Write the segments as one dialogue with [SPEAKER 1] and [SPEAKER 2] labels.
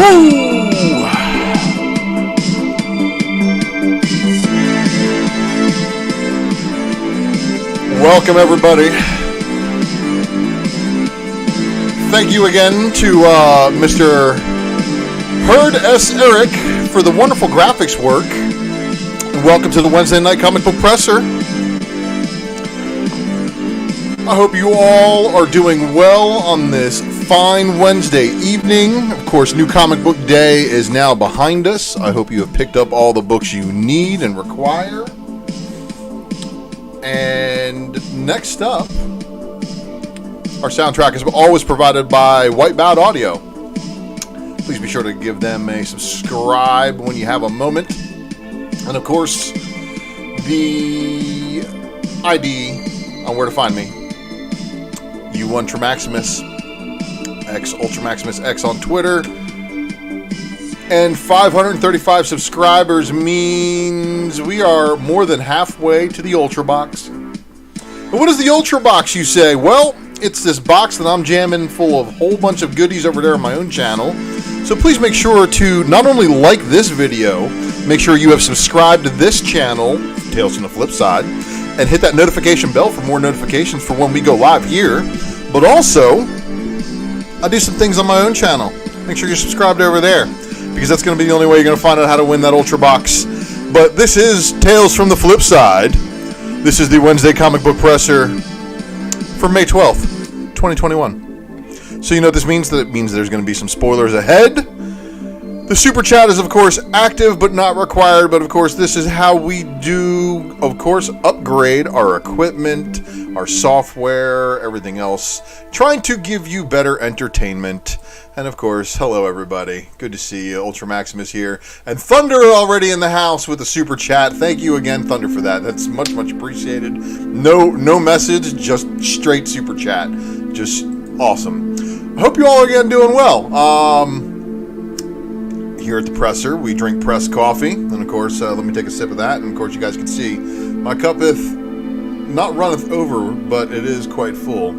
[SPEAKER 1] Woo! Welcome, everybody. Thank you again to Mr. Herd S. Eric for the wonderful graphics work. And welcome to the Wednesday Night Comic Book Presser. I hope you all are doing well on this fine Wednesday evening. Of course, New Comic Book Day is now behind us. I hope you have picked up all the books you need and require. And next up, our soundtrack is always provided by Whitebound Audio. Please be sure to give them a subscribe when you have a moment. And of course, the ID on where to find me. UltraMaximus, UltraMaximus X on Twitter. And 535 subscribers means we are more than halfway to the Ultrabox. But what is the Ultrabox, you say? Well, it's this box that I'm jamming full of a whole bunch of goodies over there on my own channel. So please make sure to not only like this video, make sure you have subscribed to this channel, Tales from the Flipside, and hit that notification bell for more notifications for when we go live here. But also, I do some things on my own channel. Make sure you're subscribed over there, because that's going to be the only way you're going to find out how to win that Ultrabox. But this is Tales from the Flipside. This is the Wednesday Comic Book Presser for May 12th, 2021. So you know what this means? That it means there's going to be some spoilers ahead. The Super Chat is, of course, active but not required. But, of course, this is how we do, of course, upgrade our equipment, our software, everything else. Trying to give you better entertainment. And, of course, hello, everybody. Good to see you. UltraMaximus here. And Thunder already in the house with the Super Chat. Thank you again, Thunder, for that. That's much, much appreciated. No message, just straight Super Chat. Just awesome. I hope you all are again doing well. Here at the presser, we drink pressed coffee, and of course, let me take a sip of that, and of course, you guys can see my cup is not runneth over, but it is quite full.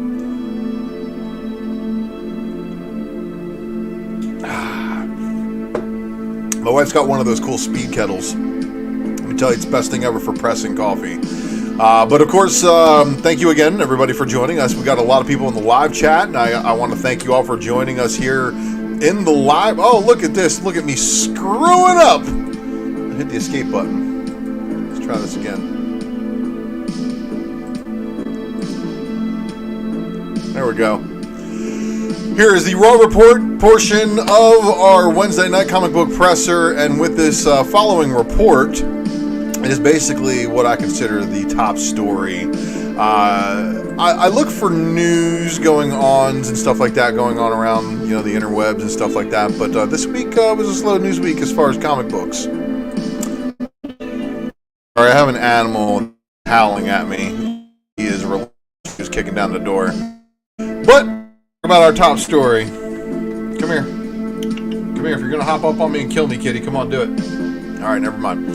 [SPEAKER 1] My wife's got one of those cool speed kettles. Let me tell you, it's the best thing ever for pressing coffee. But of course, thank you again, everybody, for joining us. We got a lot of people in the live chat, and I want to thank you all for joining us here in the live. Oh, look at this. Look at me screwing up. I hit the escape button. Let's try this again. There we go. Here is the Raw Report portion of our Wednesday Night Comic Book Presser. And with this following report, it is basically what I consider the top story. I look for news going on and stuff like that going on around, the interwebs and stuff like that. But this week was a slow news week as far as comic books. I have an animal howling at me. He is just kicking down the door. But about our top story. Come here. Come here. If you're gonna hop up on me and kill me, kitty, come on, do it. All right, never mind.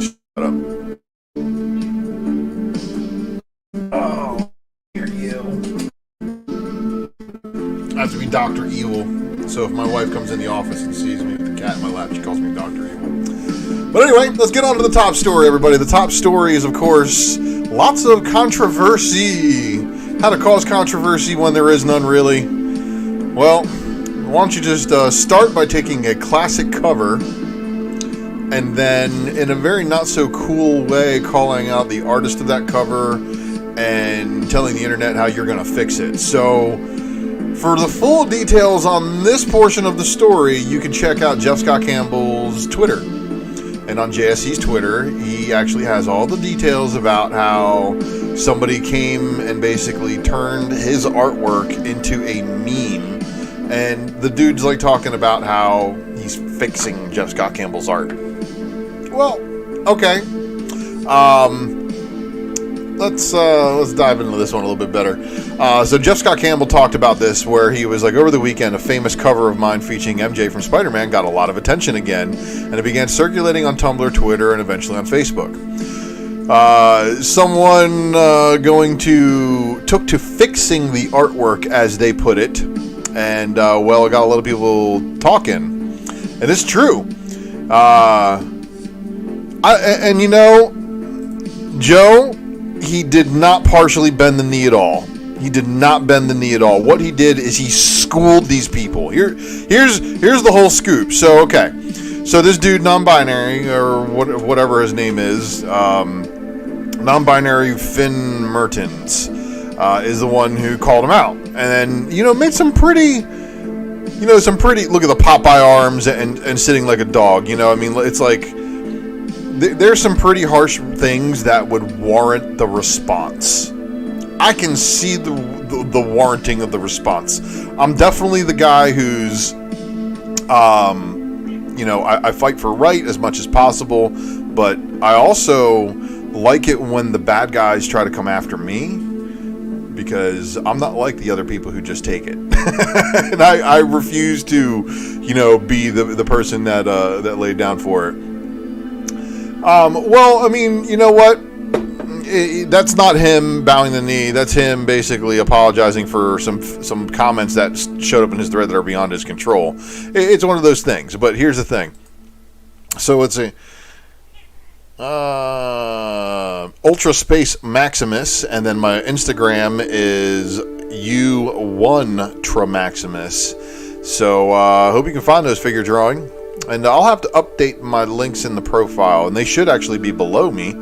[SPEAKER 1] Shut up. Oh, you're you. I have to be Dr. Evil. So if my wife comes in the office and sees me with the cat in my lap, she calls me Dr. Evil. But anyway, let's get on to the top story, everybody. The top story is, of course, lots of controversy. How to cause controversy when there is none, really. Well, why don't you just start by taking a classic cover and then, in a very not-so-cool way, calling out the artist of that cover and telling the internet how you're going to fix it. So, for the full details on this portion of the story, you can check out Jeff Scott Campbell's Twitter. And on JSC's Twitter, he actually has all the details about how somebody came and basically turned his artwork into a meme. And the dude's like talking about how he's fixing Jeff Scott Campbell's art. Well, okay. Let's dive into this one a little bit better. So Jeff Scott Campbell talked about this, where he was like, over the weekend, a famous cover of mine featuring MJ from Spider-Man got a lot of attention again, and it began circulating on Tumblr, Twitter, and eventually on Facebook. Someone took to fixing the artwork, as they put it, And, well, it got a lot of people talking. And it's true. And you know, Joe, he did not partially bend the knee at all. He did not bend the knee at all. What he did is he schooled these people. Here's the whole scoop. So, okay. So this dude, non-binary, or whatever his name is, non-binary Finn Mertens, is the one who called him out. And then, you know, made some pretty, look at the Popeye arms and sitting like a dog. You know, I mean, it's like, there's some pretty harsh things that would warrant the response. I can see the warranting of the response. I'm definitely the guy who's, I fight for right as much as possible, but I also like it when the bad guys try to come after me, because I'm not like the other people who just take it. And I refuse to, be the person that laid down for it. Well, I mean, you know what? That's not him bowing the knee. That's him basically apologizing for some comments that showed up in his thread that are beyond his control. It's one of those things. But here's the thing. So it's a Ultra Maximus, and then my Instagram is UltraMaximus. So hope you can find those figure drawing. And I'll have to update my links in the profile, and they should actually be below me.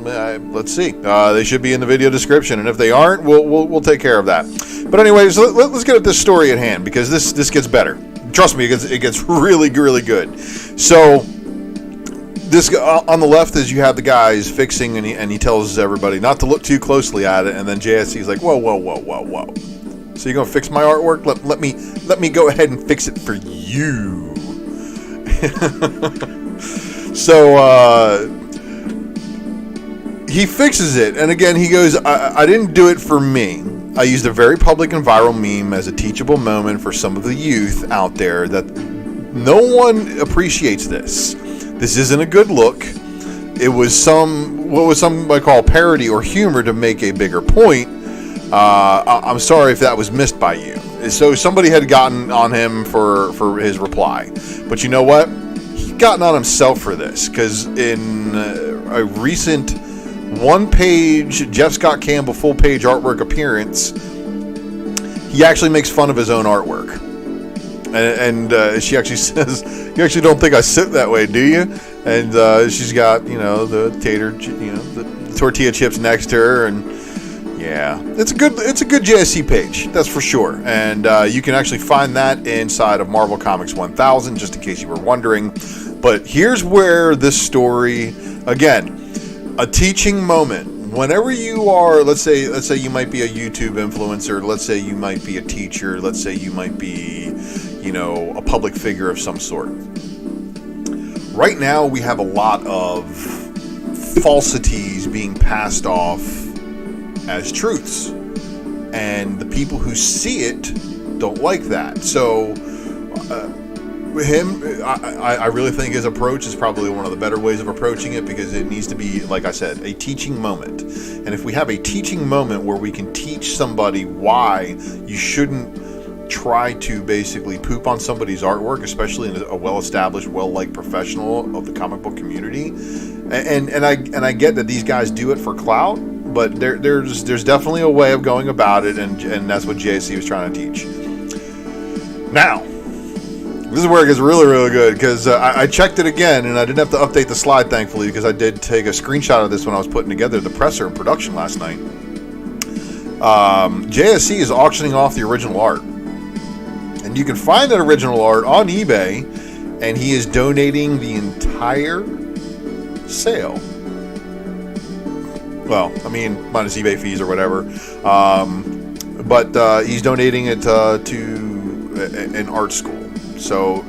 [SPEAKER 1] Let's see. They should be in the video description, and if they aren't, we'll take care of that. But anyways, let's get at this story at hand, because this gets better. Trust me, it gets really, really good. So this on the left is you have the guys fixing, and he tells everybody not to look too closely at it, and then JSC is like, whoa. So you're gonna fix my artwork? Let me go ahead and fix it for you. So he fixes it, and again he goes, I didn't do it for me. I used a very public and viral meme as a teachable moment for some of the youth out there that no one appreciates this. This isn't a good look. It was what some might call parody or humor to make a bigger point. I'm sorry if that was missed by you. So somebody had gotten on him for his reply. But you know what? He gotten on himself for this, because in a recent one-page Jeff Scott Campbell full-page artwork appearance, he actually makes fun of his own artwork. And she actually says, "You actually don't think I sit that way, do you?" And she's got, the the tortilla chips next to her, and yeah, it's a good JSC page, that's for sure. And you can actually find that inside of Marvel Comics 1000, just in case you were wondering. But here's where this story, again, a teaching moment. Whenever you are, let's say you might be a YouTube influencer, let's say you might be a teacher, let's say you might be, a public figure of some sort. Right now, we have a lot of falsities being passed off as truths, and the people who see it don't like that. So I really think his approach is probably one of the better ways of approaching it, because it needs to be, like I said, a teaching moment. And if we have a teaching moment where we can teach somebody why you shouldn't try to basically poop on somebody's artwork, especially in a well-established, well-liked professional of the comic book community, and I get that these guys do it for clout, but there's definitely a way of going about it, and that's what JSC was trying to teach. Now, this is where it gets really, really good, because I checked it again, and I didn't have to update the slide, thankfully, because I did take a screenshot of this when I was putting together the presser in production last night. JSC is auctioning off the original art, and you can find that original art on eBay, and he is donating the entire sale. Well, I mean, minus eBay fees or whatever. But he's donating it to an art school. So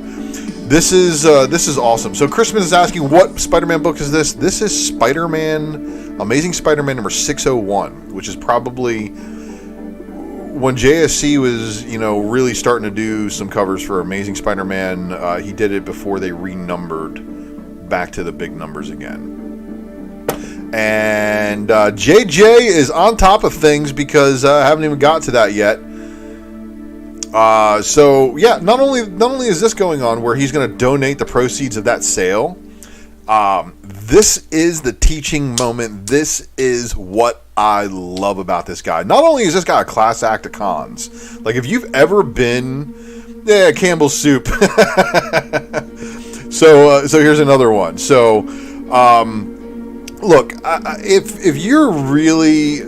[SPEAKER 1] this is awesome. So Christmas is asking, what Spider-Man book is this? This is Spider-Man, Amazing Spider-Man number 601, which is probably when JSC was, really starting to do some covers for Amazing Spider-Man. He did it before they renumbered back to the big numbers again. And JJ is on top of things, because I haven't even got to that yet. So yeah, not only is this going on where he's going to donate the proceeds of that sale, this is the teaching moment. This is what I love about this guy. Not only is this guy a class act of cons, like if you've ever been, Campbell's soup. So here's another one. So, look, if you're really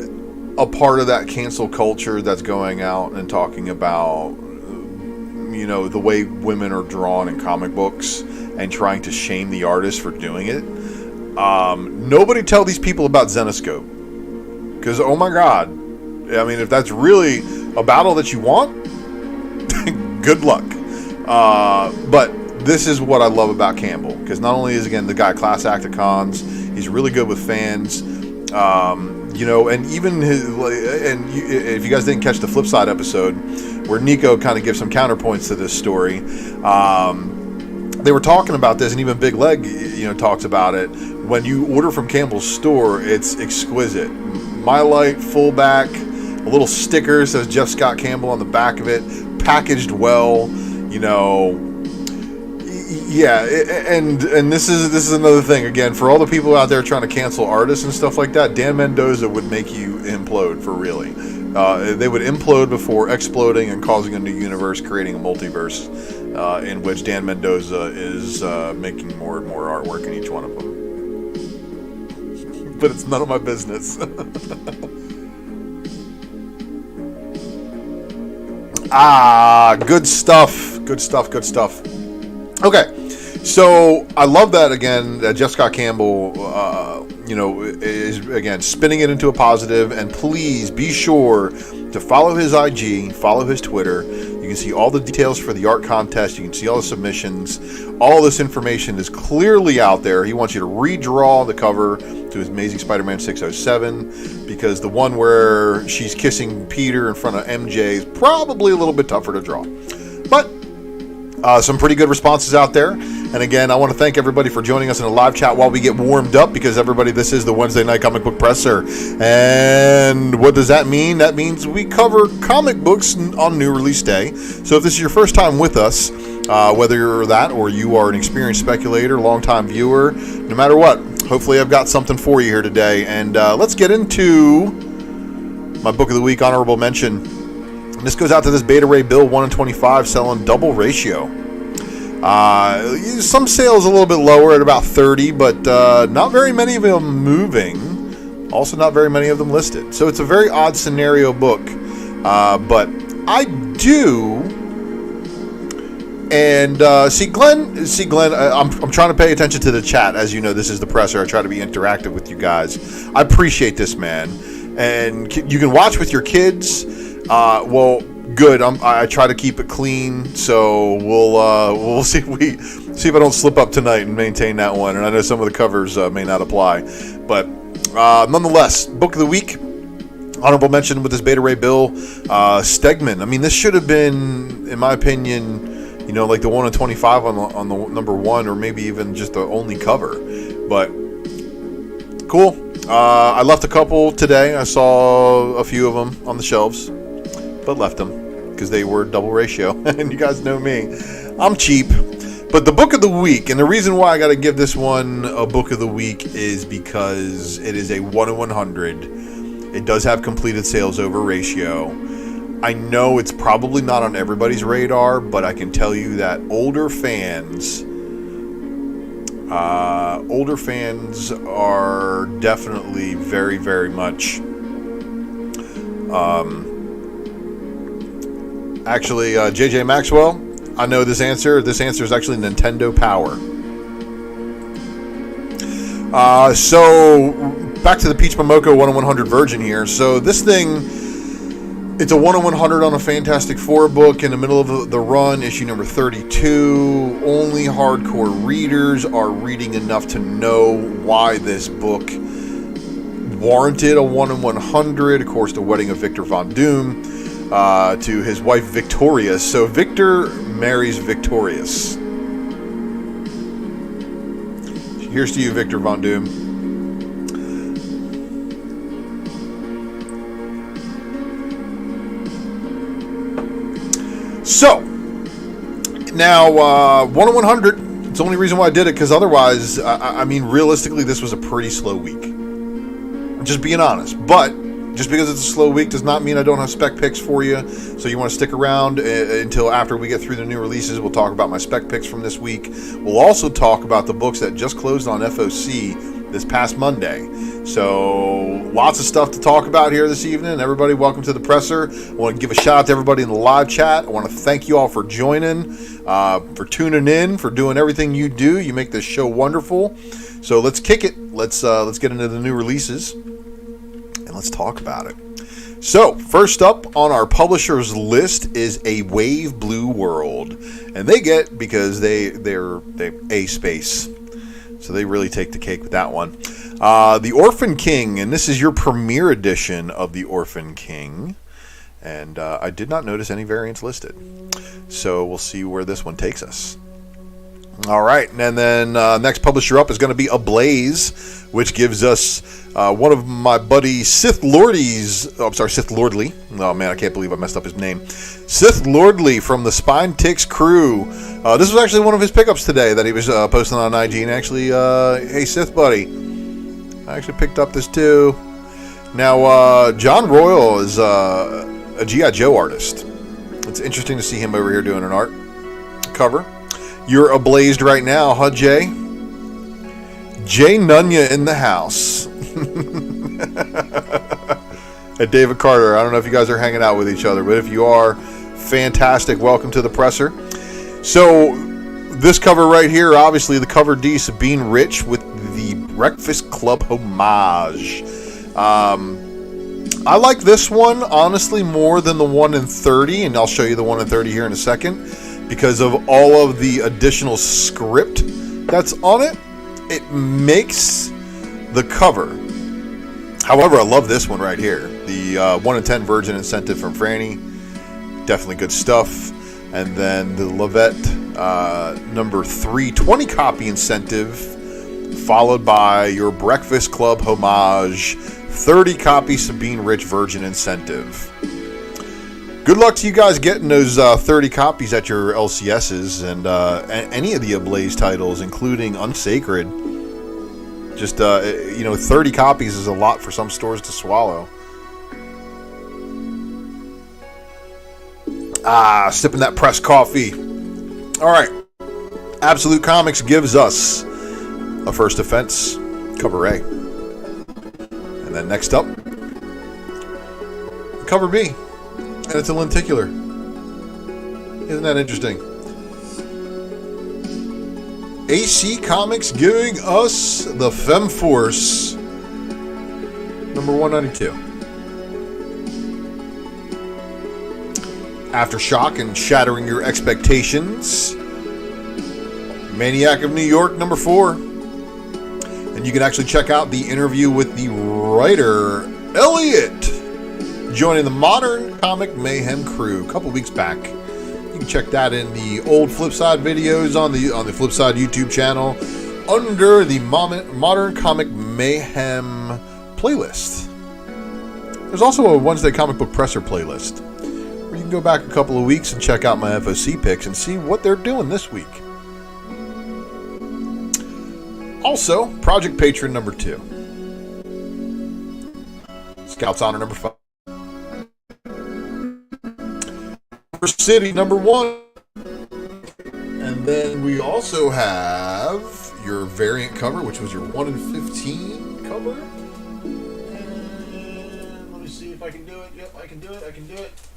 [SPEAKER 1] a part of that cancel culture that's going out and talking about, the way women are drawn in comic books and trying to shame the artist for doing it, nobody tell these people about Zenoscope. Because, oh my God, I mean, if that's really a battle that you want, good luck. But this is what I love about Campbell. Because not only is, again, the guy class act of cons, he's really good with fans. And even if you guys didn't catch the Flipside episode where Nico kind of gives some counterpoints to this story, they were talking about this, and even Big Leg, talks about it. When you order from Campbell's store, it's exquisite. My Light, fullback, a little sticker says Jeff Scott Campbell on the back of it, packaged well, Yeah, and this is another thing. Again, for all the people out there trying to cancel artists and stuff like that, Dan Mendoza would make you implode for really. They would implode before exploding and causing a new universe, creating a multiverse in which Dan Mendoza is making more and more artwork in each one of them. But it's none of my business. Good stuff. Good stuff. Okay. So I love that, again, that Jeff Scott Campbell, is, again, spinning it into a positive. And please be sure to follow his IG, follow his Twitter. You can see all the details for the art contest. You can see all the submissions. All this information is clearly out there. He wants you to redraw the cover to his Amazing Spider-Man 607, because the one where she's kissing Peter in front of MJ is probably a little bit tougher to draw. But some pretty good responses out there. And again, I want to thank everybody for joining us in a live chat while we get warmed up, because everybody, this is the Wednesday Night Comic Book Presser. And what does that mean? That means we cover comic books on new release day. So if this is your first time with us, whether you're that or you are an experienced speculator, longtime viewer, no matter what, hopefully I've got something for you here today. And let's get into my book of the week, honorable mention. And this goes out to this Beta Ray Bill 1 in 25 selling double ratio. Some sales a little bit lower at about 30, but not very many of them moving. Also not very many of them listed. So it's a very odd scenario book. But I do. And see Glenn, I'm trying to pay attention to the chat. As you know, this is the presser. I try to be interactive with you guys. I appreciate this, man. And you can watch with your kids. Well, good. I try to keep it clean, so we'll see if I don't slip up tonight and maintain that one. And I know some of the covers may not apply, but nonetheless, book of the week, honorable mention with this Beta Ray Bill, Stegman. I mean, this should have been, in my opinion, like the 1 in 25 on the number one, or maybe even just the only cover. But cool. I left a couple today. I saw a few of them on the shelves, but left them because they were double ratio. And you guys know me, I'm cheap. But the book of the week, and the reason why I got to give this one a book of the week is because it is a 1 in 100. It does have completed sales over ratio. I know it's probably not on everybody's radar, but I can tell you that older fans are definitely very, very much. Actually, JJ Maxwell, I know this answer. This answer is actually Nintendo Power. So back to the Peach Momoko 1 in 100 Virgin here. So this thing, it's a 1 in 100 on a Fantastic Four book in the middle of the run, issue number 32. Only hardcore readers are reading enough to know why this book warranted a 1 in 100. Of course, the wedding of Victor Von Doom to his wife Victorious. So Victor marries Victorious. Here's to you, Victor Von Doom. So, now, 10100, it's the only reason why I did it, because otherwise, I mean, realistically, this was a pretty slow week. Just being honest. But, just because it's a slow week does not mean I don't have spec picks for you. So you want to stick around until after we get through the new releases. We'll talk about my spec picks from this week. We'll also talk about the books that just closed on FOC this past Monday. So lots of stuff to talk about here this evening. Everybody, welcome to the presser. I want to give a shout out to everybody in the live chat. I want to thank you all for joining, for tuning in, for doing everything you do. You make this show wonderful. So let's kick it. Let's get into the new releases. And let's talk about it. So, first up on our publishers list is A Wave Blue World. And they get, because they're A space. So they really take the cake with that one. The Orphan King, and this is your premiere edition of the Orphan King. And I did not notice any variants listed. So we'll see where this one takes us. All right, and then next publisher up is going to be Ablaze, which gives us one of my buddy Sith Lordly's. Oh, I'm sorry, Sith Lordly. Oh man, I can't believe I messed up his name. Sith Lordly from the Spine Ticks crew. This was actually one of his pickups today that he was posting on IG. And actually, hey Sith buddy, I actually picked up this too. Now, John Royal is a G.I. Joe artist. It's interesting to see him over here doing an art cover. You're ablazed right now, huh, Jay? Jay Nunya in the house. And David Carter. I don't know if you guys are hanging out with each other, but if you are, fantastic. Welcome to the presser. So, this cover right here, obviously the cover D, Sabine Rich with the Breakfast Club homage. I like this one, honestly, more than the 1 in 30, and I'll show you the 1 in 30 here in a second. Because of all of the additional script that's on it, it makes the cover. However, I love this one right here. The 1 in 10 Virgin Incentive from Franny. Definitely good stuff. And then the Levette number 3 20 copy incentive, followed by your Breakfast Club homage 30 copy Sabine Rich Virgin Incentive. Good luck to you guys getting those 30 copies at your LCSs and any of the Ablaze titles, including Unsacred. Just, 30 copies is a lot for some stores to swallow. Sipping that pressed coffee. All right. Absolute Comics gives us a First Offense, cover A. And then next up, cover B. And it's a lenticular. Isn't that interesting? AC Comics giving us the Femforce number 192. Aftershock and Shattering Your Expectations. Maniac of New York number 4. And you can actually check out the interview with the writer Elliot, joining the Modern Comic Mayhem crew a couple weeks back. You can check that in the old Flipside videos on the Flipside YouTube channel under the Modern Comic Mayhem playlist. There's also a Wednesday Comic Book Presser playlist where you can go back a couple of weeks and check out my FOC picks and see what they're doing this week. Also, Project Patron number 2. Scouts Honor number 5. City number 1. And then we also have your variant cover, which was your 1 in 15 cover. And let me see if I can do it. Yep, I can do it.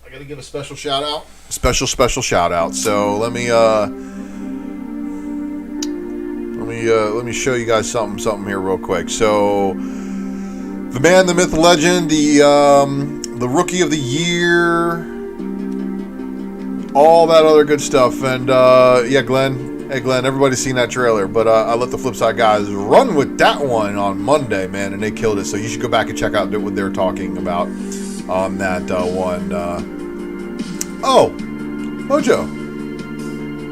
[SPEAKER 1] I gotta give a special shout out. Special shout out. So let me show you guys something here real quick. So the man, the myth, the legend, the rookie of the year, all that other good stuff. And Glenn, hey Glenn, everybody's seen that trailer, but I let the Flipside guys run with that one on Monday, man, and they killed it. So you should go back and check out what they're talking about on that one. Oh, Mojo,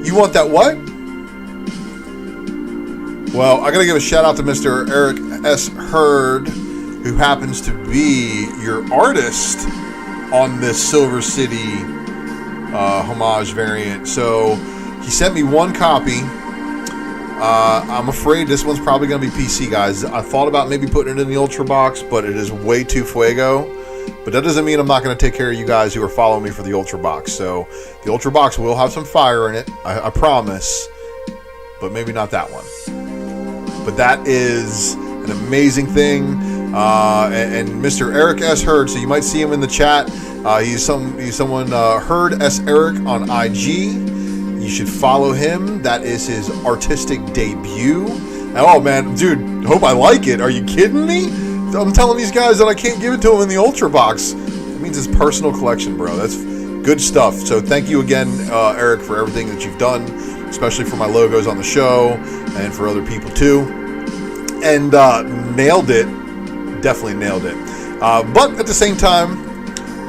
[SPEAKER 1] you want that what? Well, I gotta give a shout out to Mr. Eric S. Hurd, who happens to be your artist on this Silver City homage variant. So he sent me one copy. I'm afraid this one's probably going to be PC, guys. I thought about maybe putting it in the Ultrabox, but it is way too fuego. But that doesn't mean I'm not going to take care of you guys who are following me for the Ultrabox. So the Ultrabox will have some fire in it, I promise. But maybe not that one. But that is an amazing thing. And Mr. Eric S. Hurd, so you might see him in the chat. He's someone, Hurd S. Eric on IG. You should follow him. That is his artistic debut. Oh man, dude, hope I like it. Are you kidding me? I'm telling these guys that I can't give it to him in the Ultrabox. It means his personal collection, bro. That's good stuff. So thank you again, Eric, for everything that you've done, especially for my logos on the show and for other people too. And nailed it. Definitely nailed it. But at the same time,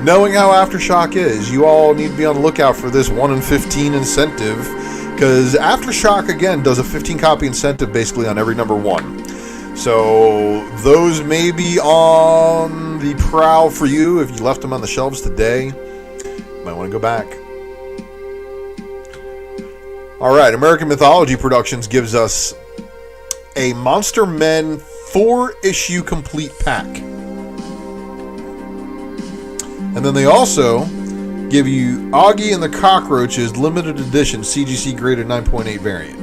[SPEAKER 1] knowing how Aftershock is, you all need to be on the lookout for this 1 in 15 incentive, because Aftershock, again, does a 15 copy incentive basically on every number 1. So those may be on the prowl for you if you left them on the shelves today. You might want to go back. All right, American Mythology Productions gives us a Monster Men 4-issue complete pack. And then they also give you Augie and the Cockroaches limited edition CGC graded 9.8 variant.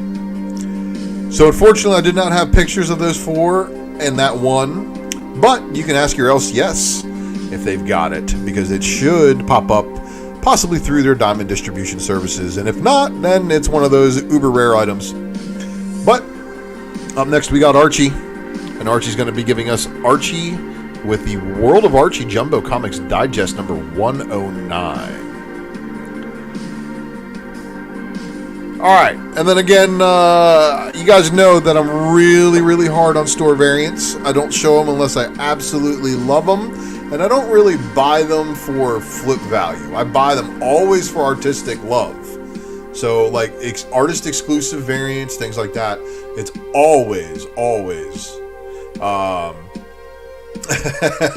[SPEAKER 1] So unfortunately I did not have pictures of those 4 and that one, but you can ask your LCS if they've got it, because it should pop up possibly through their Diamond distribution services, and if not, then it's one of those uber rare items. But up next we got Archie, and Archie's going to be giving us Archie with the World of Archie Jumbo Comics Digest number 109. Alright, and then again, you guys know that I'm really, really hard on store variants. I don't show them unless I absolutely love them, and I don't really buy them for flip value. I buy them always for artistic love. So, like, artist exclusive variants, things like that, it's always.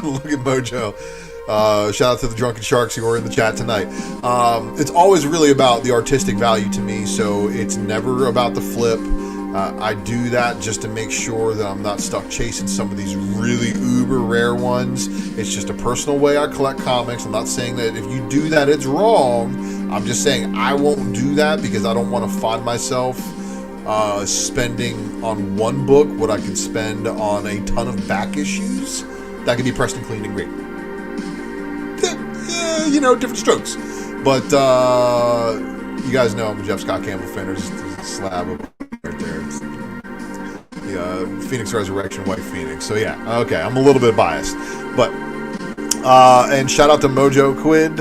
[SPEAKER 1] Look at Mojo. Shout out to the Drunken Sharks who are in the chat tonight. It's always really about the artistic value to me, so it's never about the flip. I do that just to make sure that I'm not stuck chasing some of these really uber rare ones. It's just a personal way I collect comics. I'm not saying that if you do that it's wrong. I'm just saying I won't do that because I don't want to find myself spending on one book what I could spend on a ton of back issues that could be pressed and cleaned and great. You know, different strokes. But you guys know I'm a Jeff Scott Campbell fan. There's a slab of right there. It's the Phoenix Resurrection White Phoenix. So yeah, okay, I'm a little bit biased. But and shout out to Mojo Quid.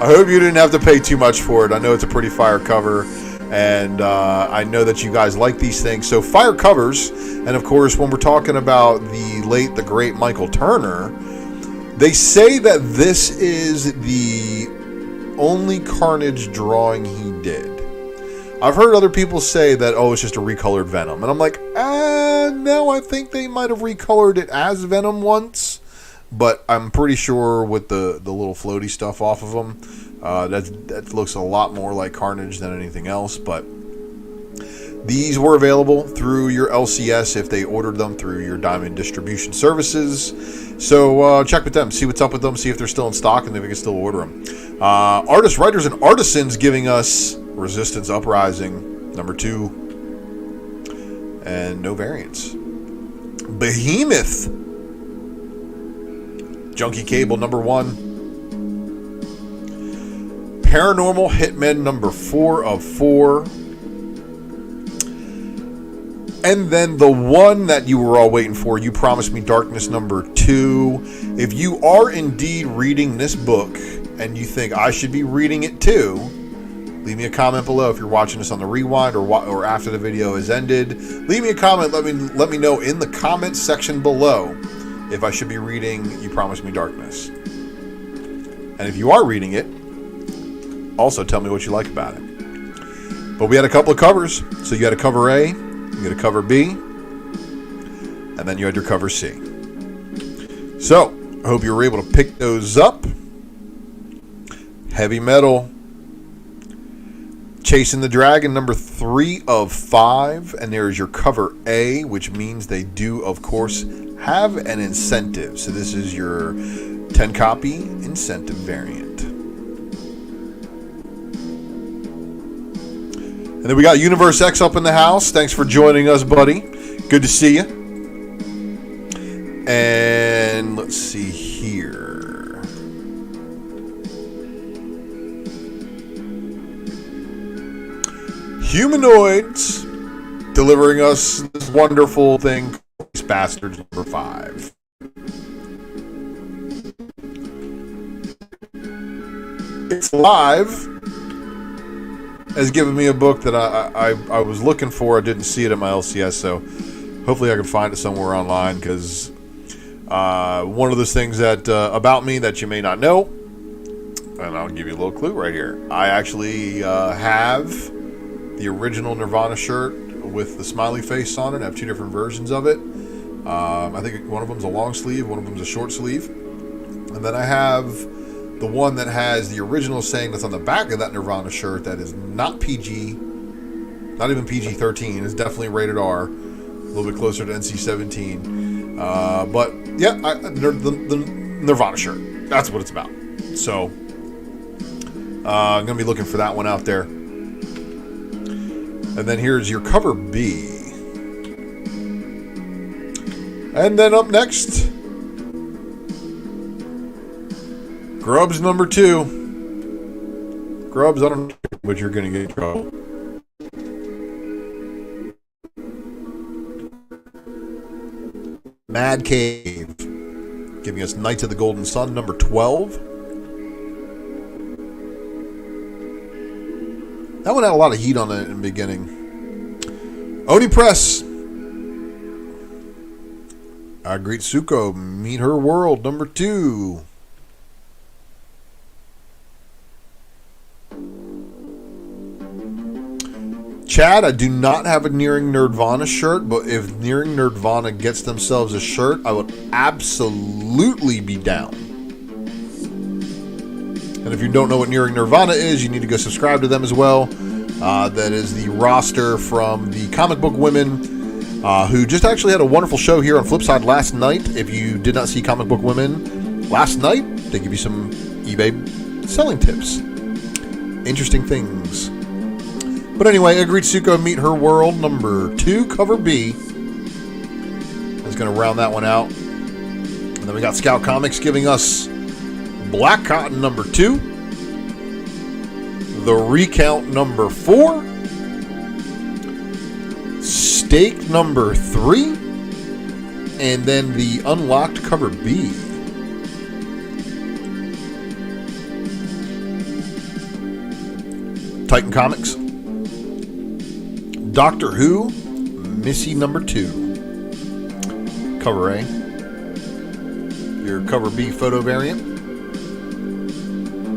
[SPEAKER 1] I hope you didn't have to pay too much for it. I know it's a pretty fire cover, and I know that you guys like these things. So fire covers, and of course, when we're talking about the late, the great Michael Turner, they say that this is the only Carnage drawing he did. I've heard other people say that, oh, it's just a recolored Venom. And I'm like, no, I think they might have recolored it as Venom once. But I'm pretty sure with the little floaty stuff off of them, that looks a lot more like Carnage than anything else. But these were available through your LCS if they ordered them through your Diamond distribution services. So check with them, see what's up with them, see if they're still in stock, and then we can still order them. Artists, Writers, and Artisans giving us Resistance Uprising number 2 and no variants. Behemoth Junkie Cable number 1. Paranormal Hitmen number 4 of 4. And then the one that you were all waiting for, You Promised Me Darkness number 2. If you are indeed reading this book and you think I should be reading it too, leave me a comment below if you're watching this on the rewind or after the video has ended. Leave me a comment. Let me know in the comments section below if I should be reading You Promised Me Darkness. And if you are reading it, also tell me what you like about it. But we had a couple of covers. So you had a cover A, you had a cover B, and then you had your cover C. So I hope you were able to pick those up. Heavy Metal. Chasing the Dragon, number 3 of 5. And there is your cover A, which means they do, of course, have an incentive. So this is your 10 copy incentive variant. And then we got Universe X up in the house. Thanks for joining us, buddy. Good to see you. And let's see here. Humanoids delivering us this wonderful thing, Space Bastards number 5. It's Live has given me a book that I was looking for. I didn't see it at my LCS, so hopefully I can find it somewhere online, because one of those things that about me that you may not know, and I'll give you a little clue right here. I actually have the original Nirvana shirt with the smiley face on it. I have 2 different versions of it. I think one of them's a long sleeve, one of them's a short sleeve. And then I have the one that has the original saying that's on the back of that Nirvana shirt that is not PG, not even PG-13. It's definitely rated R, a little bit closer to NC-17. But yeah, the Nirvana shirt, that's what it's about. So I'm going to be looking for that one out there. And then here's your cover B. And then up next, Grubs number 2. Grubs, I don't know, but you're going to get in trouble. Mad Cave, giving us Knights of the Golden Sun number 12. That one had a lot of heat on it in the beginning. Oni Press. Agritsuko, Meet Her World number 2. Chad, I do not have a Nearing Nerdvana shirt, but if Nearing Nerdvana gets themselves a shirt, I would absolutely be down. And if you don't know what Nearing Nirvana is, you need to go subscribe to them as well. That is the roster from the Comic Book Women, who just actually had a wonderful show here on Flipside last night. If you did not see Comic Book Women last night, they give you some eBay selling tips. Interesting things. But anyway, Agritsuko, Meet Her World number 2, cover B. Is going to round that one out. And then we got Scout Comics giving us Black Cotton number 2, The Recount number 4, Stake number 3, and then the Unlocked cover B. Titan Comics, Doctor Who, Missy number 2, cover A. Your cover B photo variant.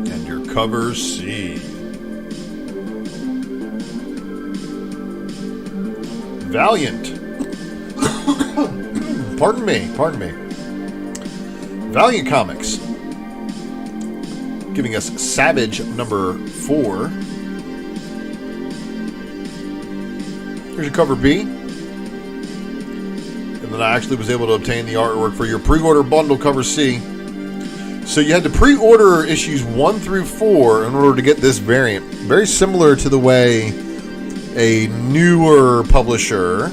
[SPEAKER 1] And your cover C. Valiant. Pardon me. Valiant Comics, giving us Savage number 4. Here's your cover B. And then I actually was able to obtain the artwork for your pre-order bundle, cover C. So you had to pre-order issues 1 through 4 in order to get this variant. Very similar to the way a newer publisher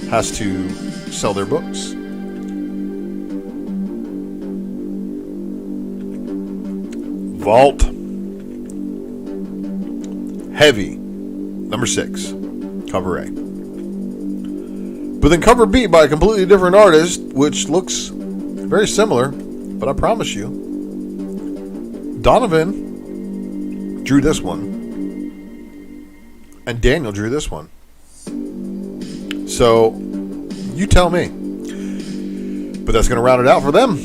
[SPEAKER 1] has to sell their books. Vault. Heavy. Number 6. Cover A. But then cover B by a completely different artist, which looks very similar, but I promise you, Donovan drew this one, and Daniel drew this one. So, you tell me. But that's going to round it out for them.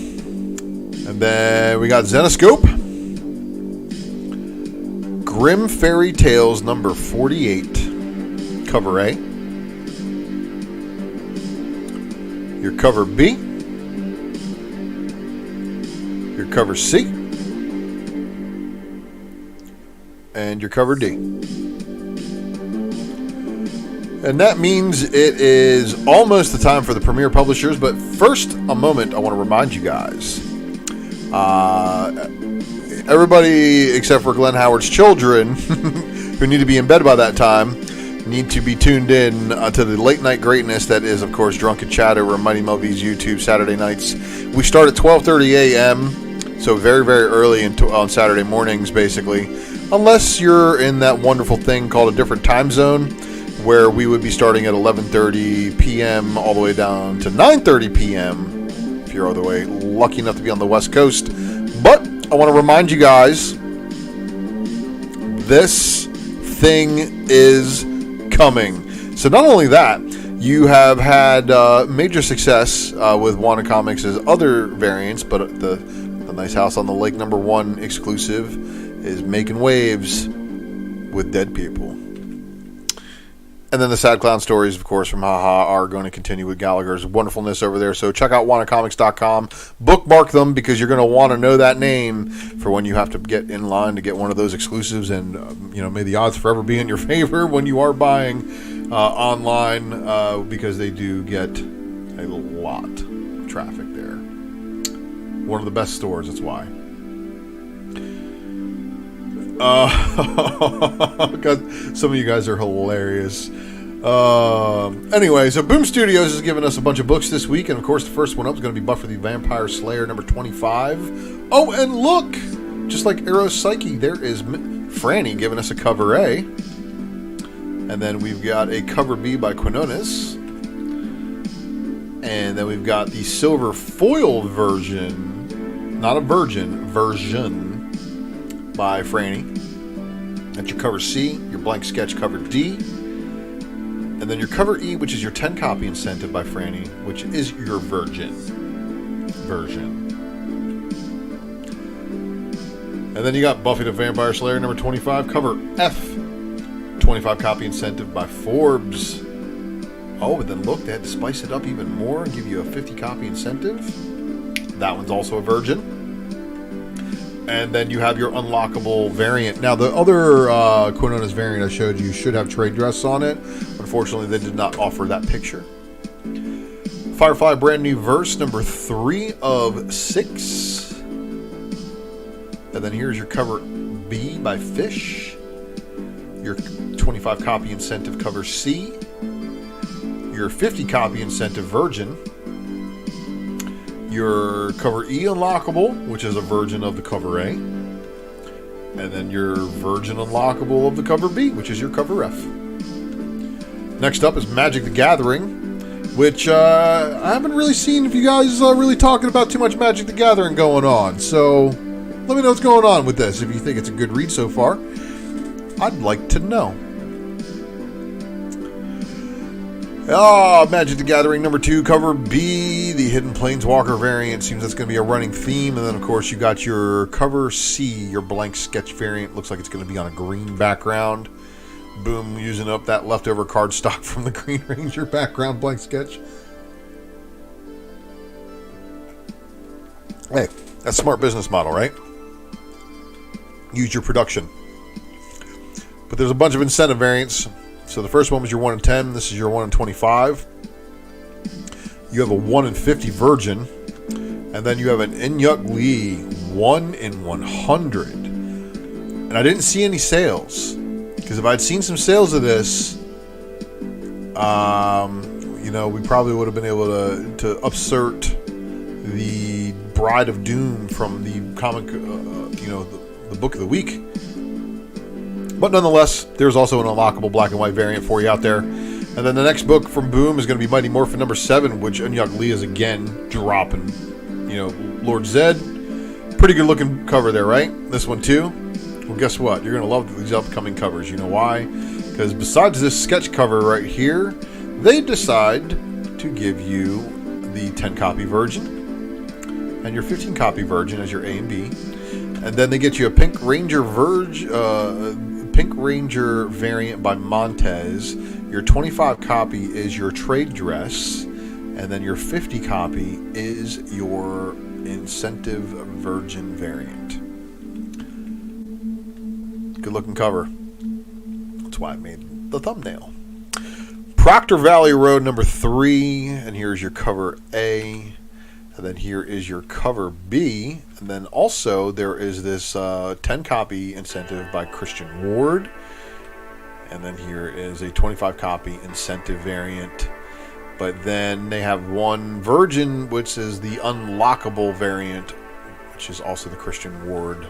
[SPEAKER 1] And then we got Zenoscope, Grim Fairy Tales number 48, cover A. Your cover B. Your cover C. and your cover D. And that means it is almost the time for the premier publishers, but first, a moment, I want to remind you guys. Everybody except for Glenn Howard's children, who need to be in bed by that time, need to be tuned in to the late night greatness that is, of course, Drunken Chatter over Mighty Melvy's YouTube Saturday nights. We start at 12:30 a.m., so very, very early on Saturday mornings, basically. Unless you're in that wonderful thing called a different time zone, where we would be starting at 11:30 p.m. all the way down to 9:30 p.m. if you're all the way lucky enough to be on the West Coast. But I want to remind you guys, this thing is coming. So not only that, you have had major success with Wanda Comics' other variants, but the Nice House on the Lake #1 exclusive is making waves with dead people. And then the Sad Clown stories, of course, from HaHa are going to continue with Gallagher's wonderfulness over there. So check out WandaComics.com. Bookmark them because you're going to want to know that name for when you have to get in line to get one of those exclusives. And, may the odds forever be in your favor when you are buying online because they do get a lot of traffic there. One of the best stores, that's why. God, some of you guys are hilarious. Anyway, so Boom Studios has given us a bunch of books this week, and of course the first one up is going to be Buffy the Vampire Slayer #25. Oh, and look! Just like Arrow's Psyche, there is Franny giving us a cover A. And then we've got a cover B by Quinones. And then we've got the silver foil version, not a version by Franny. That's your cover C, your blank sketch cover D, and then your cover E, which is your 10 copy incentive by Franny, which is your virgin version. And then you got Buffy the Vampire Slayer #25, cover F, 25 copy incentive by Forbes. Oh, but then look, they had to spice it up even more and give you a 50 copy incentive. That one's also a virgin. And then you have your unlockable variant. Now, the other Quinones variant I showed you should have trade dress on it. Unfortunately, they did not offer that picture. Firefly brand new verse #3 of 6. And then here's your cover B by Fish. Your 25 copy incentive cover C. Your 50 copy incentive Virgin. Your cover E unlockable, which is a version of the cover A. And then your Virgin unlockable of the cover B, which is your cover F. Next up is Magic the Gathering, which I haven't really seen if you guys are really talking about too much Magic the Gathering going on. So let me know what's going on with this. If you think it's a good read so far, I'd like to know. Magic the Gathering #2, cover B, the Hidden Planeswalker variant. Seems that's going to be a running theme. And then, of course, you got your cover C, your blank sketch variant. Looks like it's going to be on a green background. Boom, using up that leftover card stock from the Green Ranger background blank sketch. Hey, that's a smart business model, right? Use your production. But there's a bunch of incentive variants. So the first one was your 1 in 10. This is your 1 in 25. You have a 1 in 50 Virgin. And then you have an Inyuk Lee 1 in 100. And I didn't see any sales. Because if I'd seen some sales of this, we probably would have been able to upsert the Bride of Doom from the comic, the book of the week. But nonetheless, there's also an unlockable black and white variant for you out there. And then the next book from Boom is going to be Mighty Morphin #7, which Inyuk Lee is again dropping. Lord Zed. Pretty good looking cover there, right? This one too. Well, guess what? You're going to love these upcoming covers. You know why? Because besides this sketch cover right here, they decide to give you the 10 copy Virgin and your 15 copy Virgin as your A and B. And then they get you a Pink Ranger variant by Montez. Your 25 copy is your trade dress, and then your 50 copy is your incentive Virgin variant. Good looking cover. That's why I made the thumbnail. Proctor Valley Road number 3, and here's your cover A, and then here is your cover B, and then also there is this 10 copy incentive by Christian Ward, and then here is a 25 copy incentive variant, but then they have one Virgin, which is the unlockable variant, which is also the Christian Ward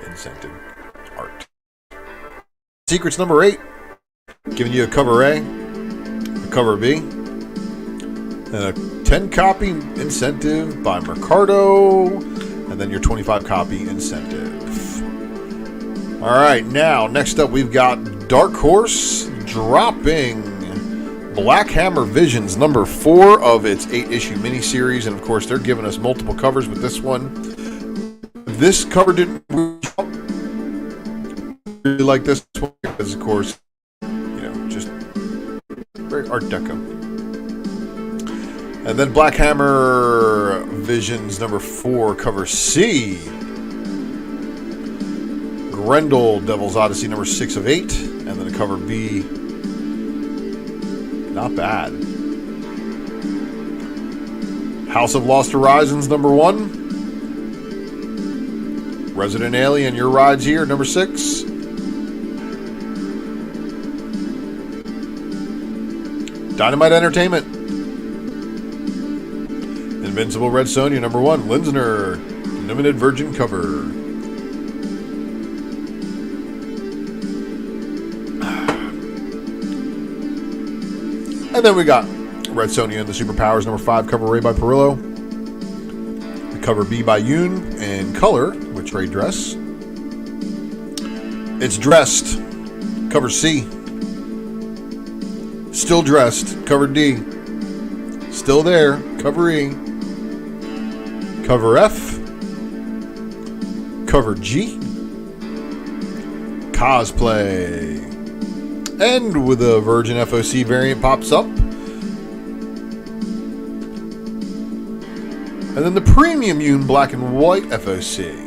[SPEAKER 1] incentive art. Secrets number 8. Giving you a cover A, a cover B, and a 10 copy incentive by Mercado, and then your 25 copy incentive. Alright, now next up we've got Dark Horse dropping Black Hammer Visions number 4 of its 8-issue miniseries, and of course they're giving us multiple covers with this one. This cover didn't really like this one because of course just very Art Deco. And then Black Hammer Visions number 4, cover C. Grendel, Devil's Odyssey number 6 of 8. And then a cover B. Not bad. House of Lost Horizons number 1. Resident Alien, Your Ride's Here number 6. Dynamite Entertainment. Invincible Red Sonja number 1. Linsner. Limited Virgin cover. And then we got Red Sonja and the Superpowers number 5. Cover A by Perillo. The cover B by Yoon. And color with trade dress. It's Dressed. Cover C. Still Dressed, cover D. Still there, cover E. Cover F. Cover G. Cosplay. And with a Virgin FOC variant pops up. And then the Premium Yoon Black and White FOC.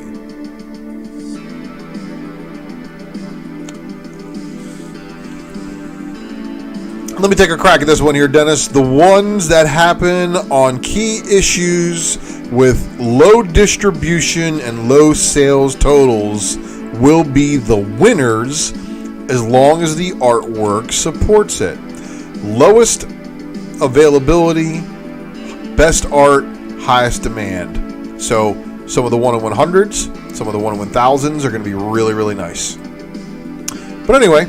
[SPEAKER 1] Let me take a crack at this one here, Dennis. The ones that happen on key issues with low distribution and low sales totals will be the winners as long as the artwork supports it. Lowest availability, best art, highest demand. So some of the 1 in 100s, some of the 1 in 1000s are going to be really, really nice. But anyway,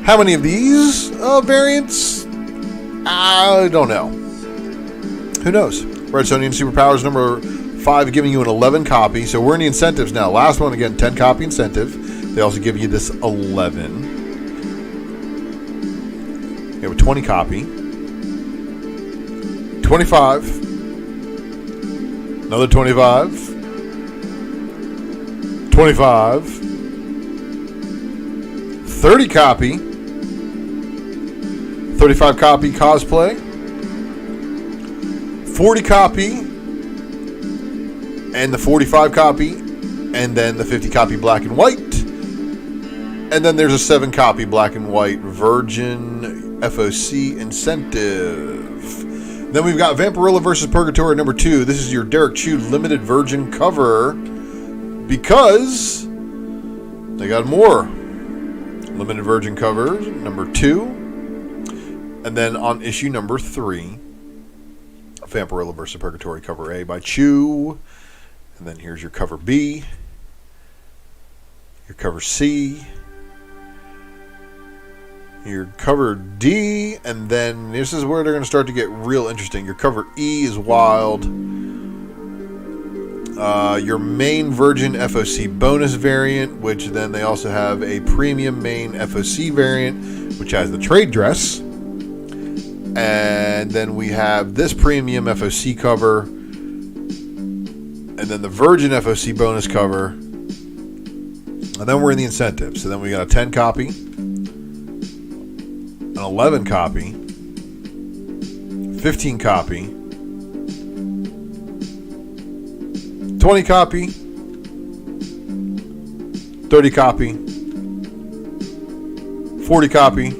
[SPEAKER 1] how many of these variants? I don't know. Who knows? Red Sonja and Superpowers number 5 giving you an 11 copy. So we're in the incentives now. Last one, again, 10 copy incentive. They also give you this 11. You have a 20 copy. 25. Another 25. 25. 30 copy. 35 copy cosplay. 40 copy. And the 45 copy. And then the 50 copy black and white. And then there's a 7 copy black and white Virgin FOC incentive. Then we've got Vampirilla versus Purgatory number 2. This is your Derek Chew limited Virgin cover. Because they got more limited Virgin covers. Number 2. And then on issue number 3, Vampirilla vs. Purgatory cover A by Chew. And then here's your cover B. Your cover C. Your cover D. And then this is where they're going to start to get real interesting. Your cover E is wild. Your main Virgin FOC bonus variant, which then they also have a premium main FOC variant, which has the trade dress. And then we have this premium FOC cover. And then the Virgin FOC bonus cover. And then we're in the incentives. So then we got a 10 copy. An 11 copy. 15 copy. 20 copy. 30 copy, 40 copy,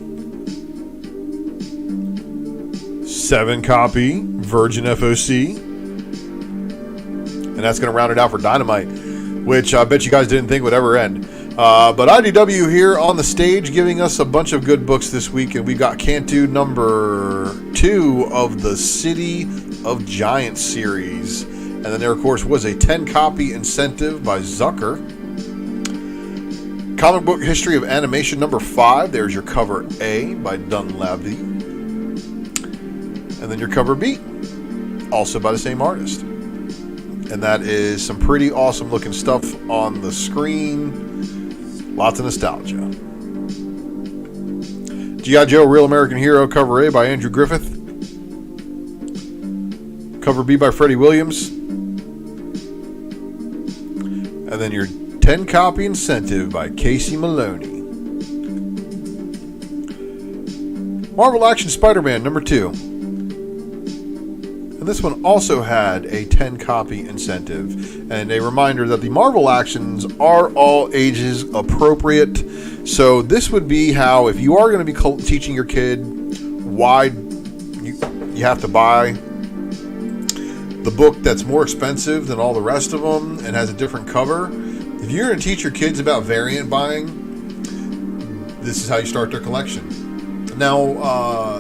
[SPEAKER 1] 7 copy Virgin FOC, and that's going to round it out for Dynamite, which I bet you guys didn't think would ever end. But IDW here on the stage giving us a bunch of good books this week, and we've got Cantu number 2 of the City of Giants series. And then there, of course, was a 10-copy incentive by Zucker. Comic Book History of Animation number 5. There's your cover A by Dunlavey. And then your cover B, also by the same artist. And that is some pretty awesome looking stuff on the screen. Lots of nostalgia. G.I. Joe Real American Hero, cover A by Andrew Griffith. Cover B by Freddie Williams. And then your 10-copy incentive by Casey Maloney. Marvel Action Spider-Man number 2. And this one also had a 10-copy incentive. And a reminder that the Marvel Actions are all ages appropriate. So this would be how, if you are going to be teaching your kid why you have to buy the book that's more expensive than all the rest of them and has a different cover, if you're going to teach your kids about variant buying, this is how you start their collection. Now,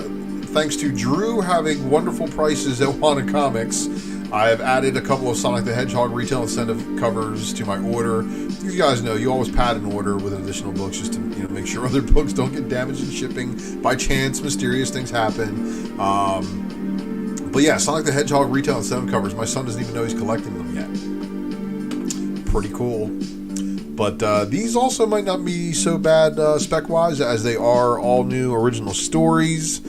[SPEAKER 1] thanks to Drew having wonderful prices at Wanda Comics, I have added a couple of Sonic the Hedgehog retail incentive covers to my order. You guys know you always pad an order with additional books just to make sure other books don't get damaged in shipping. By chance, mysterious things happen. But yeah, Sonic the Hedgehog retail incentive covers. My son doesn't even know he's collecting them yet. Pretty cool. But these also might not be so bad spec-wise, as they are all new original stories.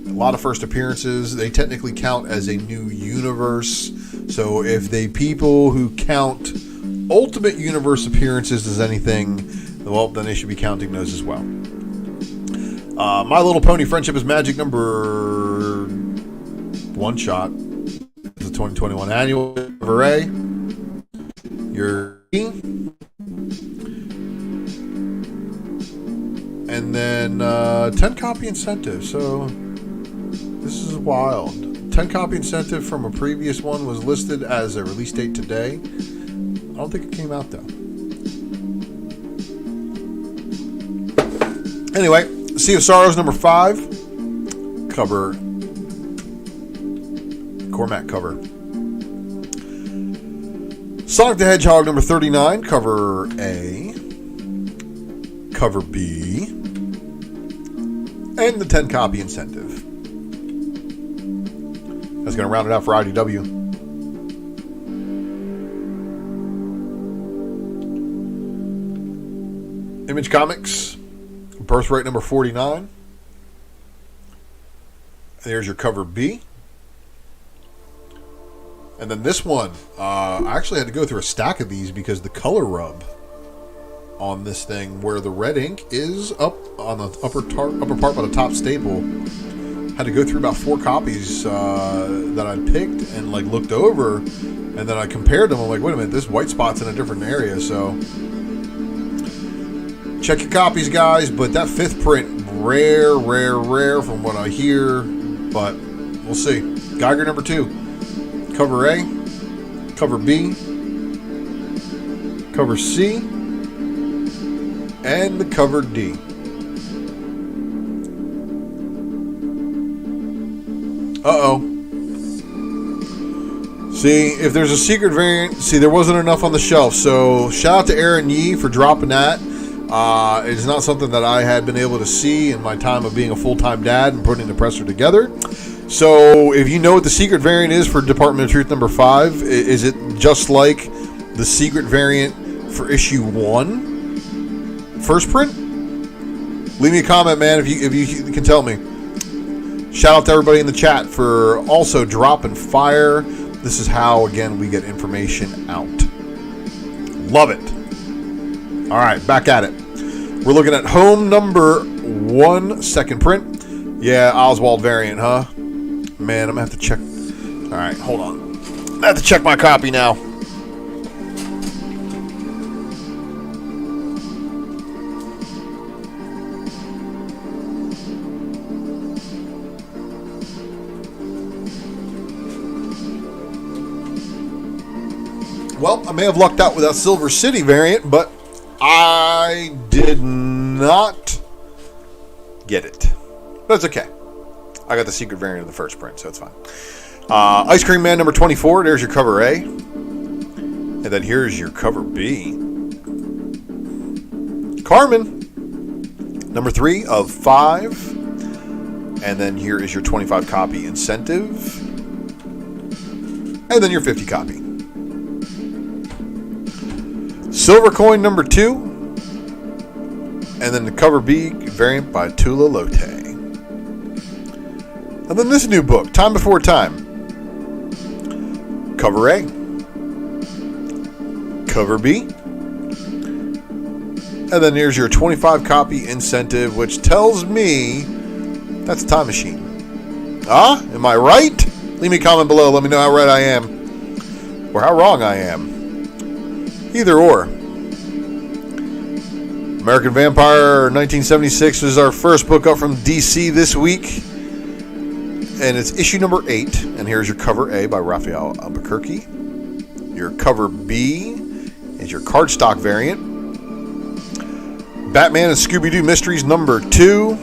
[SPEAKER 1] A lot of first appearances. They technically count as a new universe. So if the people who count Ultimate Universe appearances as anything, well, then they should be counting those as well. My Little Pony Friendship is Magic number 1 shot. It's a 2021 annual. Cover A. Your E. And then 10-copy incentive. So this is wild. 10-copy incentive from a previous one was listed as a release date today. I don't think it came out, though. Anyway, Sea of Sorrows number 5. Cover. Cormac cover. Sonic the Hedgehog number 39. Cover A. Cover B. And the 10-copy incentive. That's going to round it out for IDW. Image Comics, Birthright number 49. There's your cover B. And then this one, I actually had to go through a stack of these because the color rub on this thing, where the red ink is up on the upper part by the top staple, had to go through about 4 copies that I picked and looked over, and then I compared them. I'm like, wait a minute, this white spot's in a different area. So check your copies, guys. But that 5th print, rare from what I hear, but we'll see. Geiger number 2, cover A, cover B, cover C, and the cover D. Uh-oh. See, if there's a secret variant, there wasn't enough on the shelf. So shout out to Aaron Yee for dropping that. It's not something that I had been able to see in my time of being a full-time dad and putting the presser together. So if you know what the secret variant is for Department of Truth number 5, is it just like the secret variant for issue 1? First print? Leave me a comment, man, if you can tell me. Shout out to everybody in the chat for also dropping fire. This is how, again, we get information out. Love it. All right, back at it. We're looking at Home number 1, second print. Yeah, Oswald variant, huh? Man, I'm going to have to check. All right, hold on. I have to check my copy now. Well, I may have lucked out with that Silver City variant, but I did not get it. But it's okay. I got the secret variant of the first print, so it's fine. Ice Cream Man number 24. There's your cover A. And then here's your cover B. Carmen, number 3 of 5. And then here is your 25 copy incentive. And then your 50 copy. Silver Coin number 2. And then the cover B variant by Tula Lote. And then this new book, Time Before Time. Cover A. Cover B. And then here's your 25 copy incentive, which tells me that's a time machine. Am I right? Leave me a comment below. Let me know how right I am. Or how wrong I am. Either or. American Vampire 1976 is our first book up from DC this week. And it's issue number 8. And here's your cover A by Raphael Albuquerque. Your cover B is your cardstock variant. Batman and Scooby-Doo Mysteries number 2.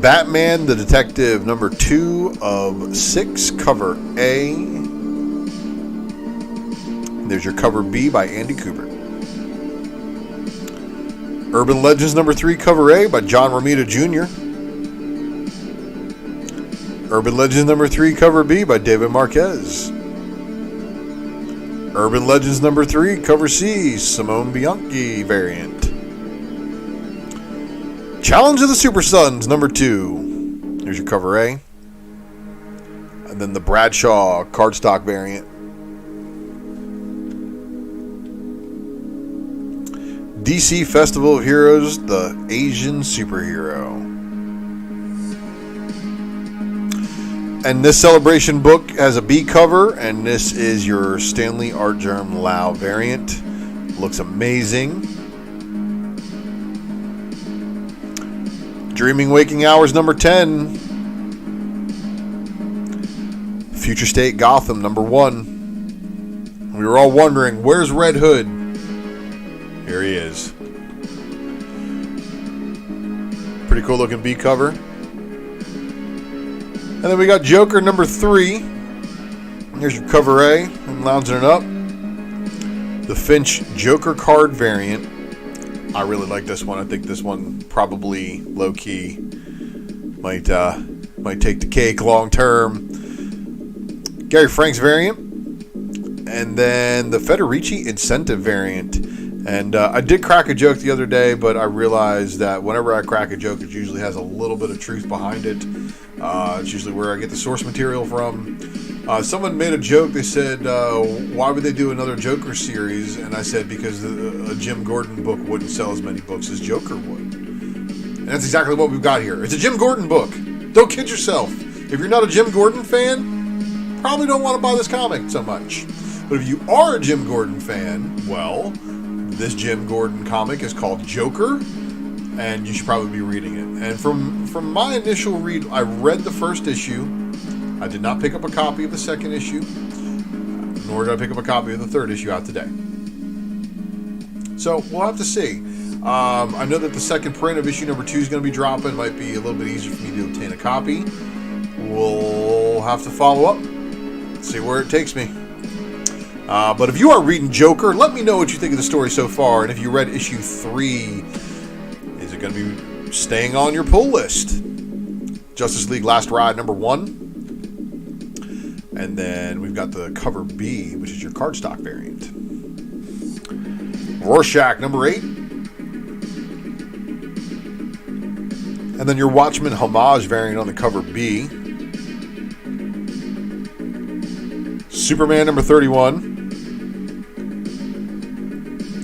[SPEAKER 1] Batman the Detective number 2 of 6, cover A. There's your cover B by Andy Kubert. Urban Legends number 3, cover A by John Romita Jr. Urban Legends number 3, cover B by David Marquez. Urban Legends number 3, cover C, Simone Bianchi variant. Challenge of the Super Sons number 2. Here's your cover A. And then the Bradshaw cardstock variant. DC Festival of Heroes, the Asian Superhero. And this celebration book has a B cover, and this is your Stanley Artgerm Lau variant. Looks amazing. Dreaming Waking Hours number 10. Future State Gotham number 1. We were all wondering, where's Red Hood? Here he is. Pretty cool looking B cover. And then we got Joker number 3. Here's your cover A. I'm lounging it up. The Finch Joker card variant. I really like this one. I think this one probably low key might take the cake long term. Gary Frank's variant. And then the Federici incentive variant. And I did crack a joke the other day, but I realized that whenever I crack a joke, it usually has a little bit of truth behind it. It's usually where I get the source material from. Someone made a joke. They said, why would they do another Joker series? And I said, because a Jim Gordon book wouldn't sell as many books as Joker would. And that's exactly what we've got here. It's a Jim Gordon book. Don't kid yourself. If you're not a Jim Gordon fan, probably don't want to buy this comic so much. But if you are a Jim Gordon fan, well, this Jim Gordon comic is called Joker, and you should probably be reading it. And from my initial read, I read the first issue. I did not pick up a copy of the second issue, nor did I pick up a copy of the third issue out today. So we'll have to see. I know that the second print of issue number 2 is going to be dropping. It might be a little bit easier for me to obtain a copy. We'll have to follow up, see where it takes me. But if you are reading Joker, let me know what you think of the story so far. And if you read issue 3, is it going to be staying on your pull list? Justice League Last Ride number 1. And then we've got the cover B, which is your cardstock variant. Rorschach number 8. And then your Watchmen homage variant on the cover B. Superman number 31.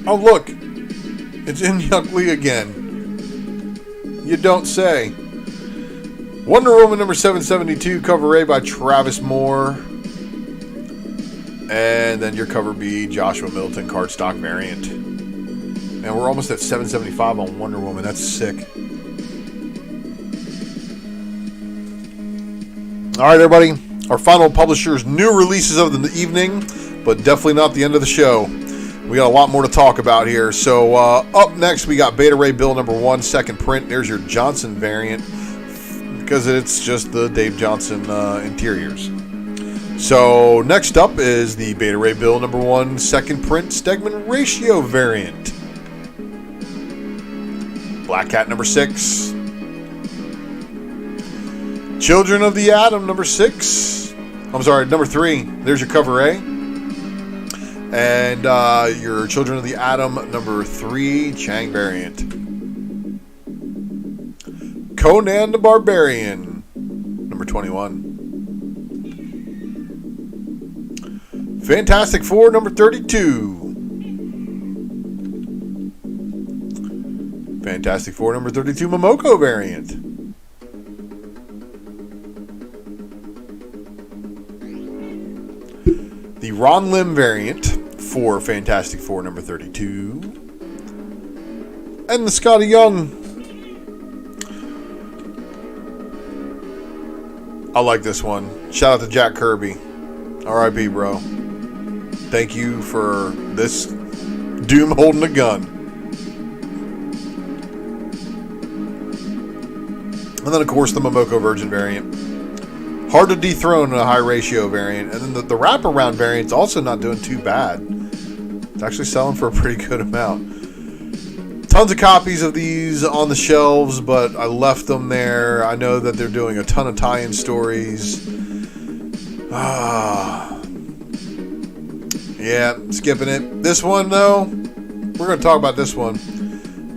[SPEAKER 1] Oh, look. It's in Young Lee again. You don't say. Wonder Woman number 772, cover A by Travis Moore. And then your cover B, Joshua Middleton cardstock variant. And we're almost at 775 on Wonder Woman. That's sick. All right, everybody. Our final publisher's new releases of the evening, but definitely not the end of the show. We got a lot more to talk about here. So up next, we got Beta Ray Bill number 1, second print. There's your Johnson variant, because it's just the Dave Johnson interiors. So next up is the Beta Ray Bill number 1, second print Stegman Ratio variant. Black Cat number 6. Children of the Atom number 6. I'm sorry, number 3. There's your cover A. And your Children of the Atom number 3 Chang variant. Conan the Barbarian number 21. Fantastic Four number 32. Fantastic Four number 32 Momoko variant. The Ron Lim variant for Fantastic Four number 32. And the Scotty Young. I like this one. Shout out to Jack Kirby. R.I.P. bro. Thank you for this Doom holding a gun. And then, of course, the Momoko Virgin variant. Hard to dethrone in a high ratio variant. And then the wraparound variant's also not doing too bad. It's actually selling for a pretty good amount. Tons of copies of these on the shelves, but I left them there. I know that they're doing a ton of tie-in stories. Yeah, skipping it. This one, though, we're going to talk about this one.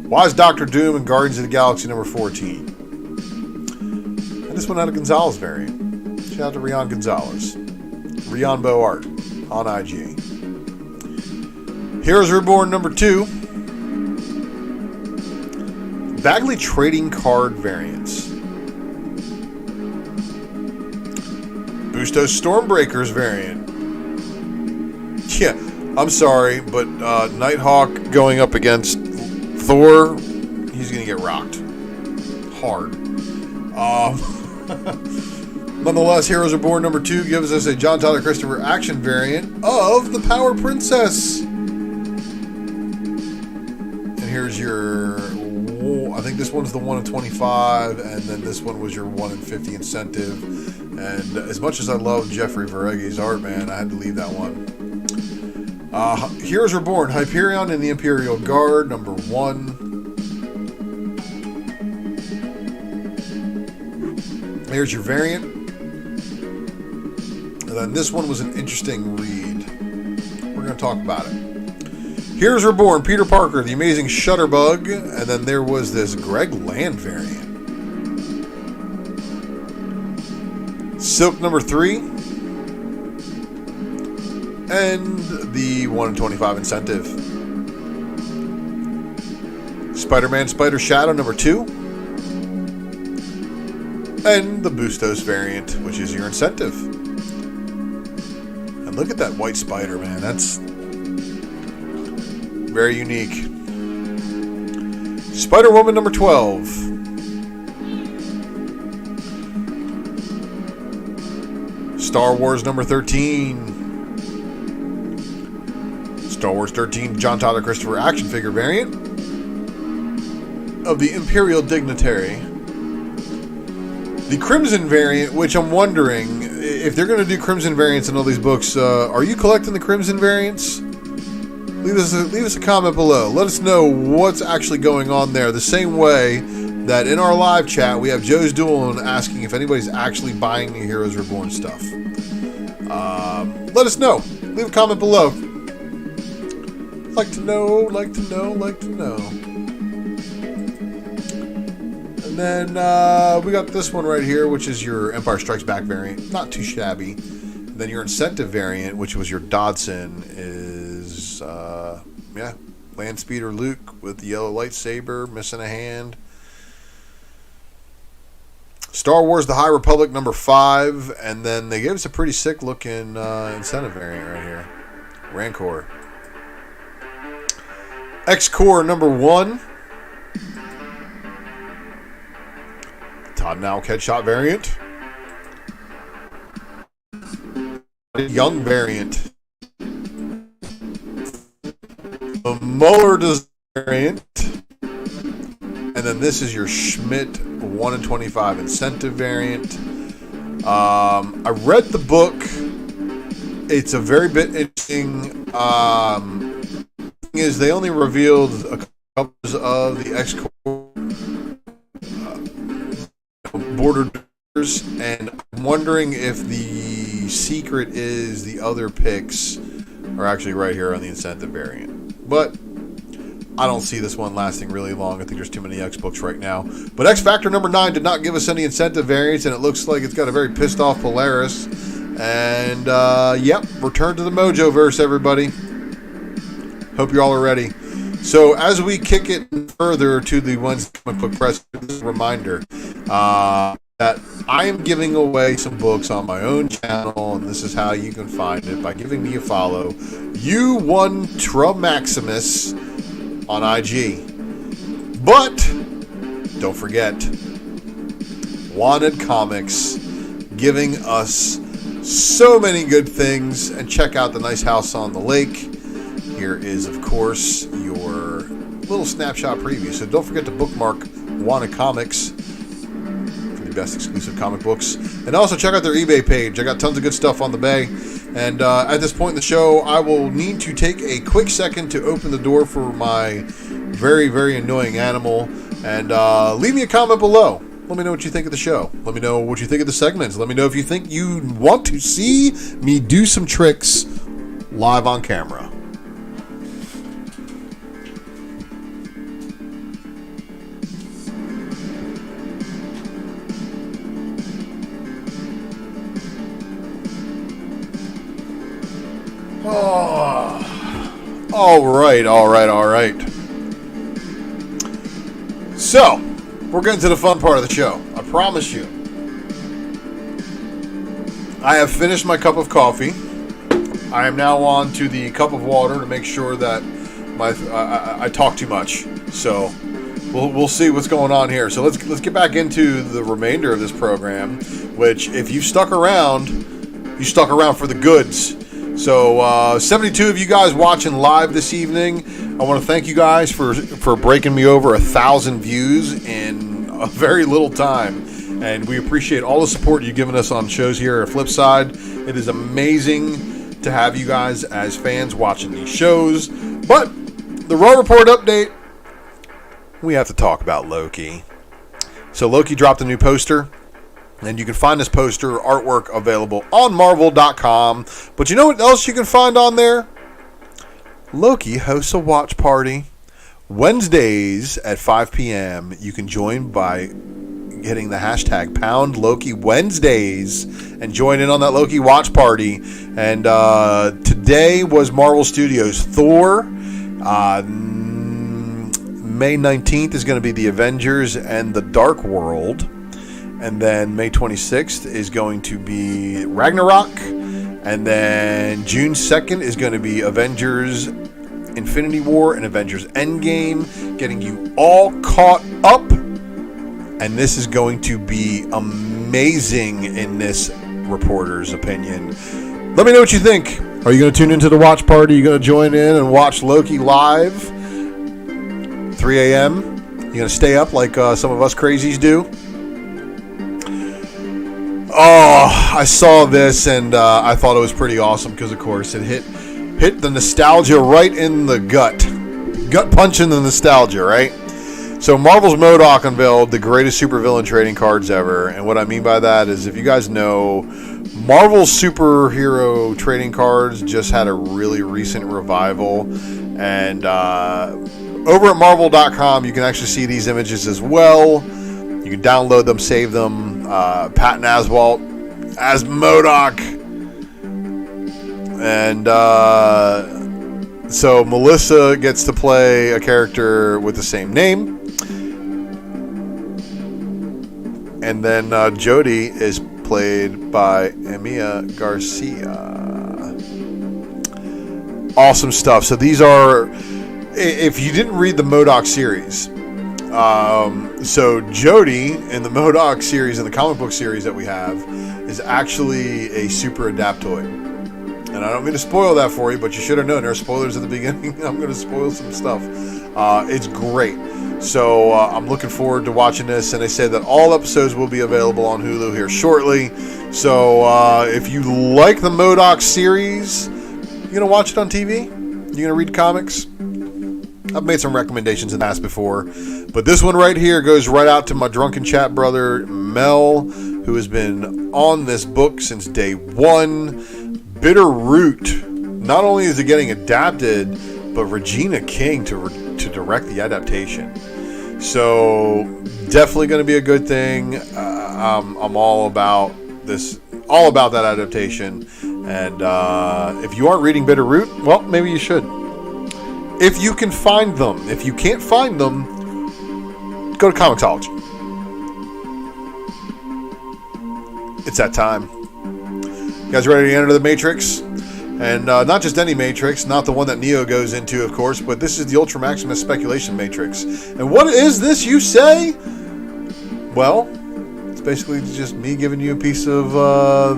[SPEAKER 1] Why is Doctor Doom in Guardians of the Galaxy number 14? And this one had a Gonzalez variant. Shout out to Rian Gonzalez. Rian Bo Art on IG. Heroes Reborn number 2. Bagley Trading Card variants. Bustos Stormbreakers variant. Yeah, I'm sorry, but Nighthawk going up against Thor, he's going to get rocked. Hard. Nonetheless, Heroes Reborn number 2 gives us a John Tyler Christopher action variant of the Power Princess. And here's your, I think this one's the 1 in 25, and then this one was your 1 in 50 incentive. And as much as I love Jeffrey Verreggi's art, man, I had to leave that one. Heroes Reborn, Hyperion and the Imperial Guard, number 1. Here's your variant. And then this one was an interesting read. We're going to talk about it. Heroes Reborn, Peter Parker, the Amazing Shutterbug, and then there was this Greg Land variant. Silk number 3. And the 1 in 25 incentive. Spider-Man Spider Shadow number 2. And the Bustos variant, which is your incentive. And look at that white spider, man. That's very unique. Spider-Woman number 12. Star Wars number 13. Star Wars 13 John Tyler Christopher action figure variant of the Imperial Dignitary. The Crimson variant, which I'm wondering if they're going to do Crimson variants in all these books. Are you collecting the Crimson variants? Leave us a comment below. Let us know what's actually going on there. The same way that in our live chat we have Joe's Duel asking if anybody's actually buying the Heroes Reborn stuff. Let us know. Leave a comment below. Like to know. And then we got this one right here, which is your Empire Strikes Back variant. Not too shabby. And then your incentive variant, which was your Dodson, is Land Speeder Luke with the yellow lightsaber, missing a hand. Star Wars The High Republic number 5, and then they gave us a pretty sick looking incentive variant right here. Rancor. X-Core number 1. Todd Nauk Headshot variant. young variant, a Muller variant, and then this is your Schmidt 1 in 25 incentive variant. I read the book. It's a very bit interesting. Thing is, they only revealed a couple of the X-Corp borders, and I'm wondering if the secret is the other picks are actually right here on the incentive variant. But I don't see this one lasting really long. I think there's too many X books right now. But X Factor number 9 did not give us any incentive variants, and it looks like it's got a very pissed off Polaris. And, yep, return to the Mojoverse, everybody. Hope you all are ready. So, as we kick it further to the Wednesday Comic Book Press, just a reminder that I am giving away some books on my own channel, and this is how you can find it by giving me a follow. Ultra-Maximus on IG. But don't forget, Wanted Comics giving us so many good things, and check out the nice house on the lake. Here is, of course, your little snapshot preview. So don't forget to bookmark Wanted Comics for the best exclusive comic books, and also check out their eBay page. I got tons of good stuff on the bay. And at this point in the show, I will need to take a quick second to open the door for my very, very annoying animal. And leave me a comment below. Let me know what you think of the show. Let me know what you think of the segments. Let me know if you think you want to see me do some tricks live on camera. Oh, all right. So, we're getting to the fun part of the show. I promise you. I have finished my cup of coffee. I am now on to the cup of water to make sure that I talk too much. So, we'll see what's going on here. So let's get back into the remainder of this program. Which, if you've stuck around, you stuck around for the goods. So, 72 of you guys watching live this evening. I want to thank you guys for breaking me over 1,000 views in a very little time. And we appreciate all the support you've given us on shows here at Flipside. It is amazing to have you guys as fans watching these shows. But the Raw Report update, we have to talk about Loki. So Loki dropped a new poster. And you can find this poster artwork available on Marvel.com. But you know what else you can find on there? Loki hosts a watch party. Wednesdays at 5 p.m. You can join by hitting the hashtag #PoundLokiWednesdays and join in on that Loki watch party. And today was Marvel Studios' Thor. May 19th is going to be the Avengers and the Dark World. And then May 26th is going to be Ragnarok. And then June 2nd is going to be Avengers Infinity War and Avengers Endgame, getting you all caught up. And this is going to be amazing in this reporter's opinion. Let me know what you think. Are you going to tune into the watch party? Are you going to join in and watch Loki live? 3 a.m.? You going to stay up like some of us crazies do? Oh, I saw this and I thought it was pretty awesome because, of course, it hit the nostalgia right in the gut. Gut punching the nostalgia, right? So Marvel's MODOK unveiled the greatest supervillain trading cards ever. And what I mean by that is, if you guys know, Marvel's superhero trading cards just had a really recent revival. And over at Marvel.com, you can actually see these images as well. You can download them, save them. Patton Oswalt as MODOK. And so Melissa gets to play a character with the same name. And then Jodie is played by Emilia Garcia. Awesome stuff. So these are, if you didn't read the MODOK series, so Jodie in the MODOK series, in the comic book series that we have, is actually a super adaptoid. And I don't mean to spoil that for you, but you should have known. There are spoilers at the beginning. I'm going to spoil some stuff. It's great. So I'm looking forward to watching this. And they say that all episodes will be available on Hulu here shortly. So if you like the MODOK series, you're going to watch it on TV? You're going to read comics? I've made some recommendations in the past before. But this one right here goes right out to my drunken chat brother, Mel, who has been on this book since day one. Bitter Root. Not only is it getting adapted, but Regina King to direct the adaptation. So definitely going to be a good thing. I'm all about this, all about that adaptation. And if you aren't reading Bitter Root, well, maybe you should. If you can find them. If you can't find them, go to Comixology. It's that time. You guys ready to enter the Matrix? And not just any Matrix, not the one that Neo goes into, of course, but this is the Ultra Maximus speculation Matrix. And what is this, you say? Well, it's basically just me giving you a piece of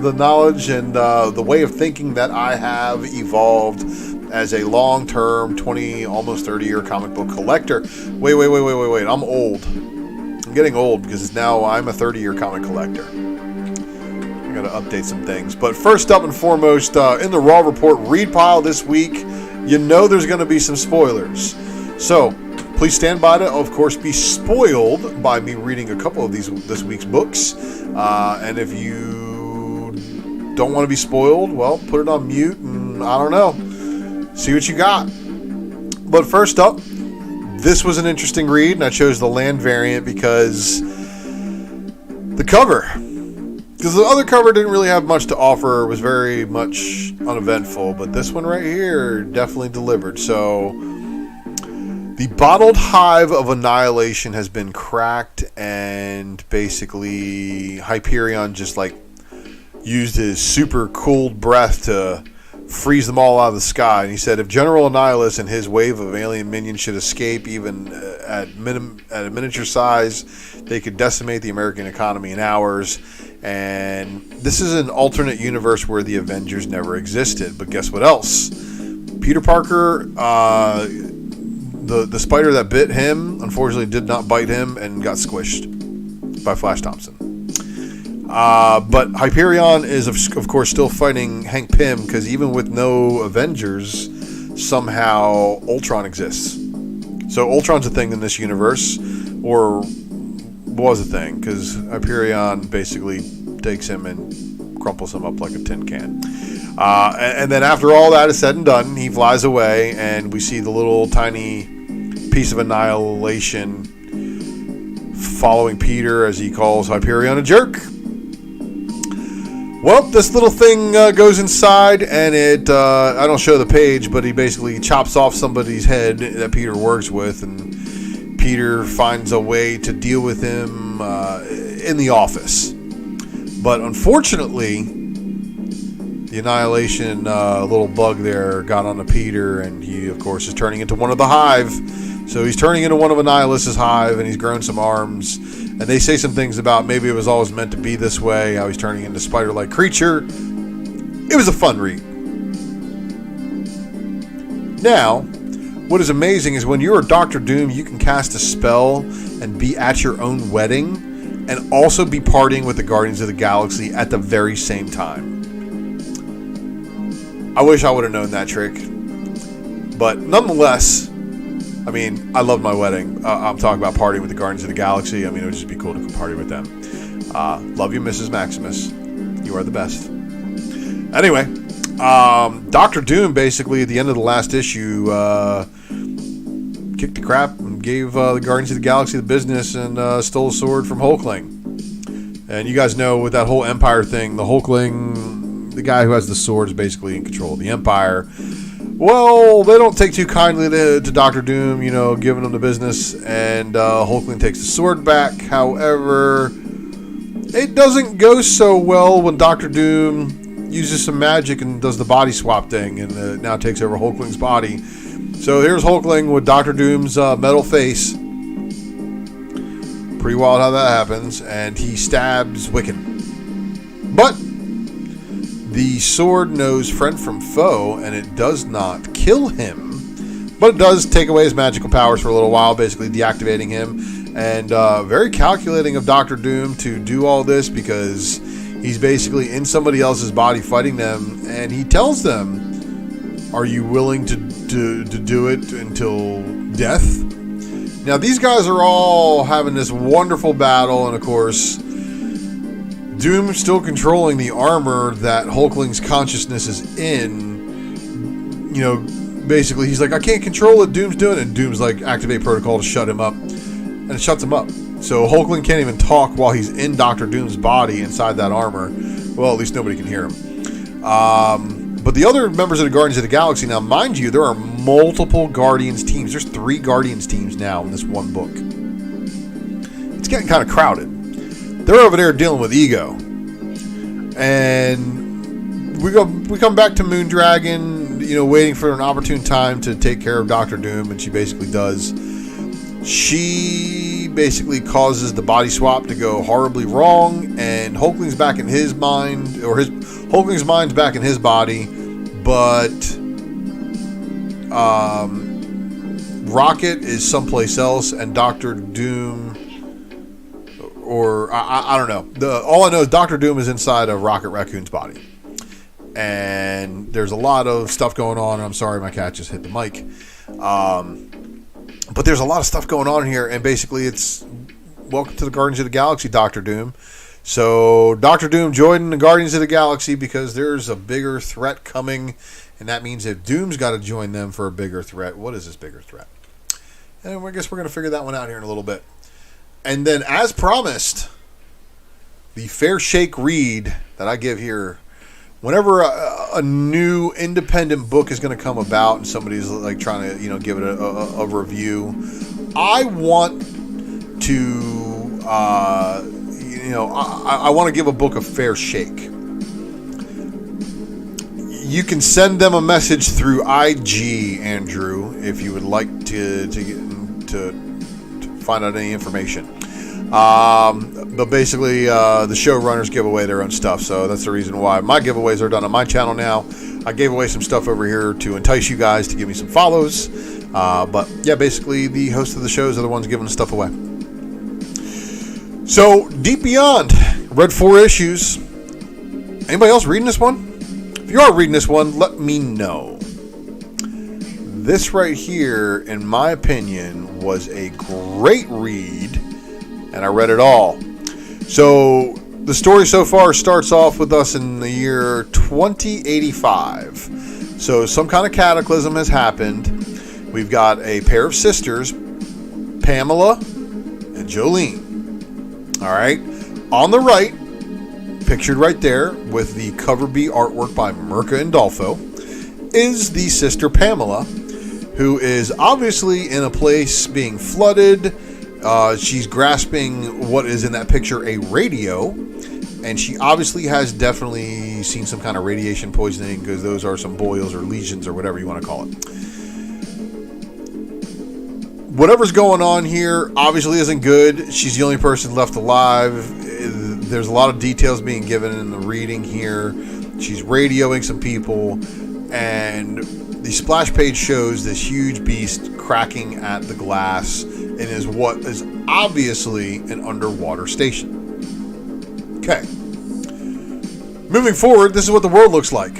[SPEAKER 1] the knowledge and the way of thinking that I have evolved as a long-term, 20, almost 30-year comic book collector. Wait. I'm old. I'm getting old because now I'm a 30-year comic collector. I got to update some things. But first up and foremost, in the Raw Report read pile this week, you know there's going to be some spoilers. So please stand by to, of course, be spoiled by me reading a couple of this week's books. And if you don't want to be spoiled, well, put it on mute and I don't know. See what you got. But first up, this was an interesting read, and I chose the land variant because the cover. Because the other cover didn't really have much to offer. It was very much uneventful. But this one right here definitely delivered. So the bottled hive of annihilation has been cracked. And basically Hyperion just like used his super cooled breath to freeze them all out of the sky. And he said if General Annihilus and his wave of alien minions should escape even at a miniature size, they could decimate the American economy in hours. And this is an alternate universe where the Avengers never existed. But guess what else? Peter Parker, the spider that bit him, unfortunately did not bite him and got squished by Flash Thompson. But Hyperion is, of course, still fighting Hank Pym because even with no Avengers, somehow Ultron exists. So Ultron's a thing in this universe, or was a thing, because Hyperion basically takes him and crumples him up like a tin can. And then after all that is said and done, he flies away, and we see the little tiny piece of annihilation following Peter as he calls Hyperion a jerk. Well, this little thing goes inside, and it, I don't show the page, but he basically chops off somebody's head that Peter works with, and Peter finds a way to deal with him in the office. But unfortunately, the annihilation little bug there got onto Peter, and he, of course, is turning into one of the hive. So he's turning into one of Annihilus's hive, and he's grown some arms. And they say some things about maybe it was always meant to be this way, how he's turning into a spider-like creature. It was a fun read. Now, what is amazing is when you're a Doctor Doom, you can cast a spell and be at your own wedding and also be partying with the Guardians of the Galaxy at the very same time. I wish I would have known that trick. But nonetheless, I mean, I loved my wedding. I'm talking about partying with the Guardians of the Galaxy. I mean, it would just be cool to go party with them. Love you, Mrs. Maximus. You are the best. Anyway, Doctor Doom basically at the end of the last issue kicked the crap and gave the Guardians of the Galaxy the business and stole a sword from Hulkling. And you guys know with that whole Empire thing, the Hulkling, the guy who has the sword, is basically in control of the Empire. Well, they don't take too kindly to Doctor Doom, you know, giving him the business, and Hulkling takes the sword back. However, it doesn't go so well when Doctor Doom uses some magic and does the body swap thing, and now takes over Hulkling's body. So here's Hulkling with Doctor Doom's metal face. Pretty wild how that happens, and he stabs Wiccan. But The sword knows friend from foe, and it does not kill him, but it does take away his magical powers for a little while, basically deactivating him. And very calculating of Dr. Doom to do all this, because he's basically in somebody else's body fighting them, and he tells them, are you willing to do it until death? Now, these guys are all having this wonderful battle, and of course, Doom still controlling the armor that Hulkling's consciousness is in. You know, basically, he's like, I can't control it, Doom's doing it. And Doom's like, activate protocol to shut him up. And it shuts him up. So Hulkling can't even talk while he's in Dr. Doom's body inside that armor. Well, at least nobody can hear him. But the other members of the Guardians of the Galaxy, now mind you, there are multiple Guardians teams. There's 3 Guardians teams now in this one book. It's getting kind of crowded. They're over there dealing with Ego. And we come back to Moondragon, you know, waiting for an opportune time to take care of Dr. Doom, and she basically does. She basically causes the body swap to go horribly wrong, and Hulkling's back in his mind, or Hulkling's mind's back in his body, but Rocket is someplace else, and Dr. Doom, or I don't know. All I know is Dr. Doom is inside of Rocket Raccoon's body, and there's a lot of stuff going on. I'm sorry, my cat just hit the mic. But there's a lot of stuff going on here, and basically it's welcome to the Guardians of the Galaxy, Dr. Doom. So Dr. Doom joined the Guardians of the Galaxy because there's a bigger threat coming, and that means if Doom's got to join them for a bigger threat, what is this bigger threat? And I guess we're going to figure that one out here in a little bit. And then, as promised, the fair shake read that I give here, whenever a new independent book is going to come about and somebody's like trying to, you know, give it a review, I want to, I want to give a book a fair shake. You can send them a message through IG, Andrew, if you would like to find out any information. But basically, the showrunners give away their own stuff, so that's the reason why my giveaways are done on my channel now. I gave away some stuff over here to entice you guys to give me some follows. But yeah, basically, the hosts of the shows are the ones giving the stuff away. So, Deep Beyond, read 4 issues. Anybody else reading this one? If you are reading this one, let me know. This right here, in my opinion, was a great read, and I read it all. So, the story so far starts off with us in the year 2085. So, some kind of cataclysm has happened. We've got a pair of sisters, Pamela and Jolene. All right. On the right, pictured right there with the cover B artwork by Mirka Indolfo, is the sister Pamela, who is obviously in a place being flooded. She's grasping what is in that picture, a radio, and she obviously has definitely seen some kind of radiation poisoning, because those are some boils or lesions or whatever you want to call it. Whatever's going on here obviously isn't good. She's the only person left alive. There's a lot of details being given in the reading here. She's radioing some people, and the splash page shows this huge beast cracking at the glass and is what is obviously an underwater station. Okay. Moving forward, this is what the world looks like.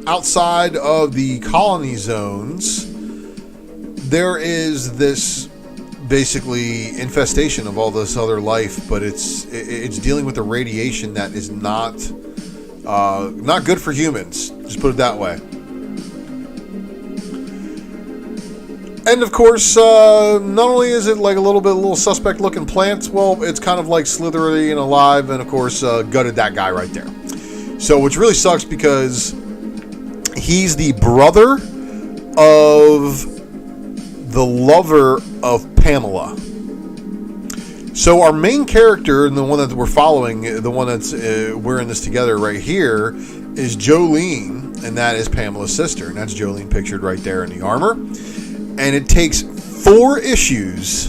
[SPEAKER 1] Outside of the colony zones, there is this basically infestation of all this other life, but it's dealing with the radiation that is not good for humans. Just put it that way. And of course, not only is it like a little suspect looking plants, well, it's kind of like Slytherin and alive, and of course, gutted that guy right there. So, which really sucks, because he's the brother of the lover of Pamela. So our main character, and the one that we're following, the one that's we're in this together right here, is Jolene, and that is Pamela's sister, and that's Jolene pictured right there in the armor. And it takes 4 issues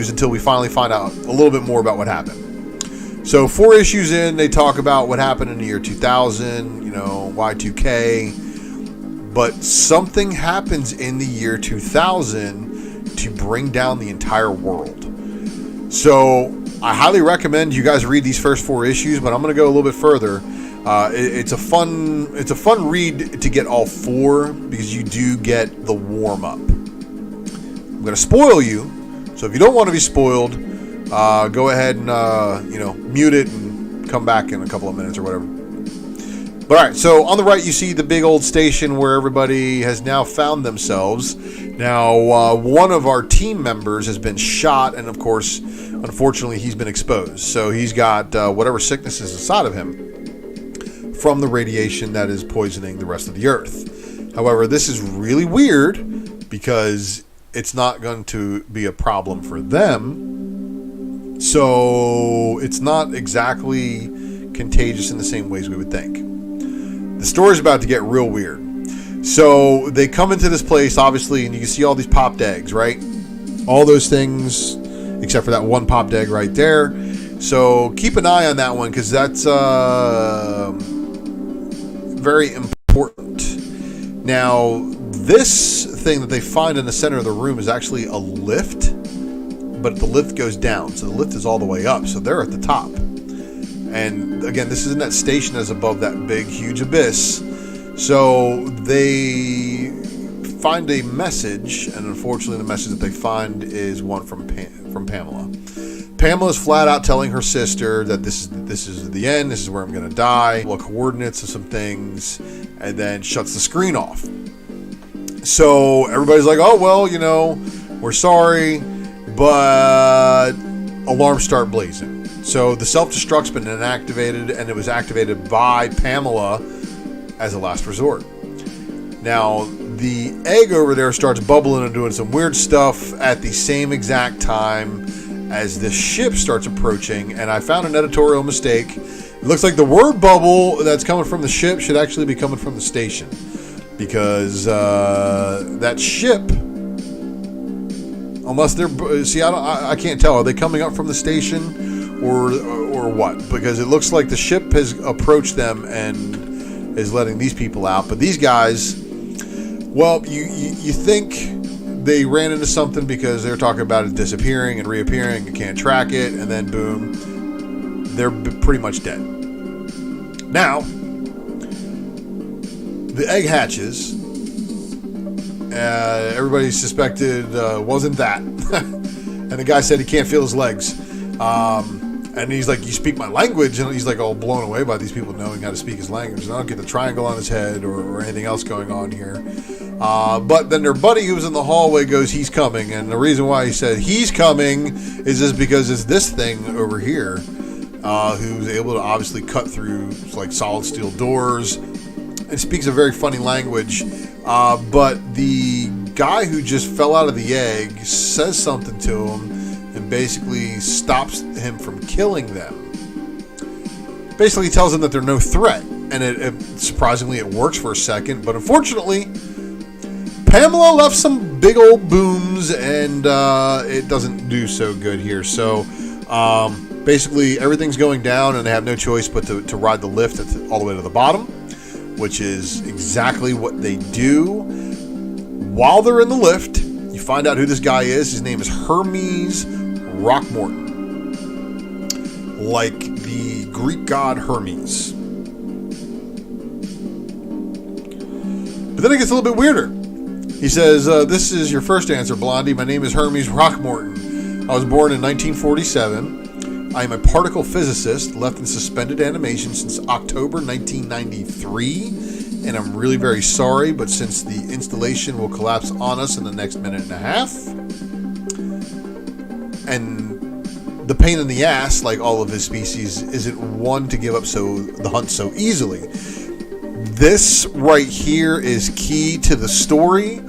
[SPEAKER 1] until we finally find out a little bit more about what happened. So 4 issues in, they talk about what happened in the year 2000, Y2K. But something happens in the year 2000 to bring down the entire world. So I highly recommend you guys read these first 4 issues, but I'm going to go a little bit further. It's a fun read to get all 4 because you do get the warm up. I'm going to spoil you, so if you don't want to be spoiled, go ahead and mute it and come back in a couple of minutes or whatever. But all right, so on the right you see the big old station where everybody has now found themselves. Now, one of our team members has been shot, and of course, unfortunately, he's been exposed. So he's got whatever sickness is inside of him from the radiation that is poisoning the rest of the Earth. However, this is really weird because it's not going to be a problem for them. So it's not exactly contagious in the same ways we would think. The story's about to get real weird. So they come into this place, obviously, and you can see all these popped eggs, right? All those things, except for that one popped egg right there. So keep an eye on that one because that's very important. Now, this thing that they find in the center of the room is actually a lift, but the lift goes down. So the lift is all the way up. So they're at the top. And again, this isn't that station that's above that big, huge abyss. So they find a message, and unfortunately the message that they find is one from Pamela. Pamela's flat out telling her sister that this is the end, this is where I'm going to die, well, coordinates of some things, and then shuts the screen off. So everybody's like, oh, well, we're sorry, but alarms start blazing. So the self-destruct's been inactivated, and it was activated by Pamela as a last resort. Now, the egg over there starts bubbling and doing some weird stuff at the same exact time as the ship starts approaching, and I found an editorial mistake. It looks like the word bubble that's coming from the ship should actually be coming from the station, because that ship, unless they're, I can't tell, are they coming up from the station or what? Because it looks like the ship has approached them and is letting these people out, but these guys, well, you think they ran into something because they're talking about it disappearing and reappearing, you can't track it, and then boom, they're pretty much dead. Now, the egg hatches. Everybody suspected wasn't that. And the guy said he can't feel his legs. And he's like, you speak my language? And he's like all blown away by these people knowing how to speak his language. And I don't get the triangle on his head or anything else going on here. But then their buddy who was in the hallway goes, he's coming. And the reason why he said he's coming is just because it's this thing over here who's able to obviously cut through like solid steel doors and speaks a very funny language. But the guy who just fell out of the egg says something to him and basically stops him from killing them. Basically tells him that they're no threat. And it surprisingly, it works for a second. But unfortunately, Pamela left some big old booms, and it doesn't do so good here. So basically, everything's going down, and they have no choice but to ride the lift all the way to the bottom, which is exactly what they do. While they're in the lift, you find out who this guy is. His name is Hermes Rockmorton, like the Greek god Hermes. But then it gets a little bit weirder. He says, this is your first answer, Blondie. My name is Hermes Rockmorton. I was born in 1947. I am a particle physicist, left in suspended animation since October 1993. And I'm really very sorry, but since the installation will collapse on us in the next minute and a half, and the pain in the ass, like all of his species, isn't one to give up the hunt so easily. This right here is key to the story.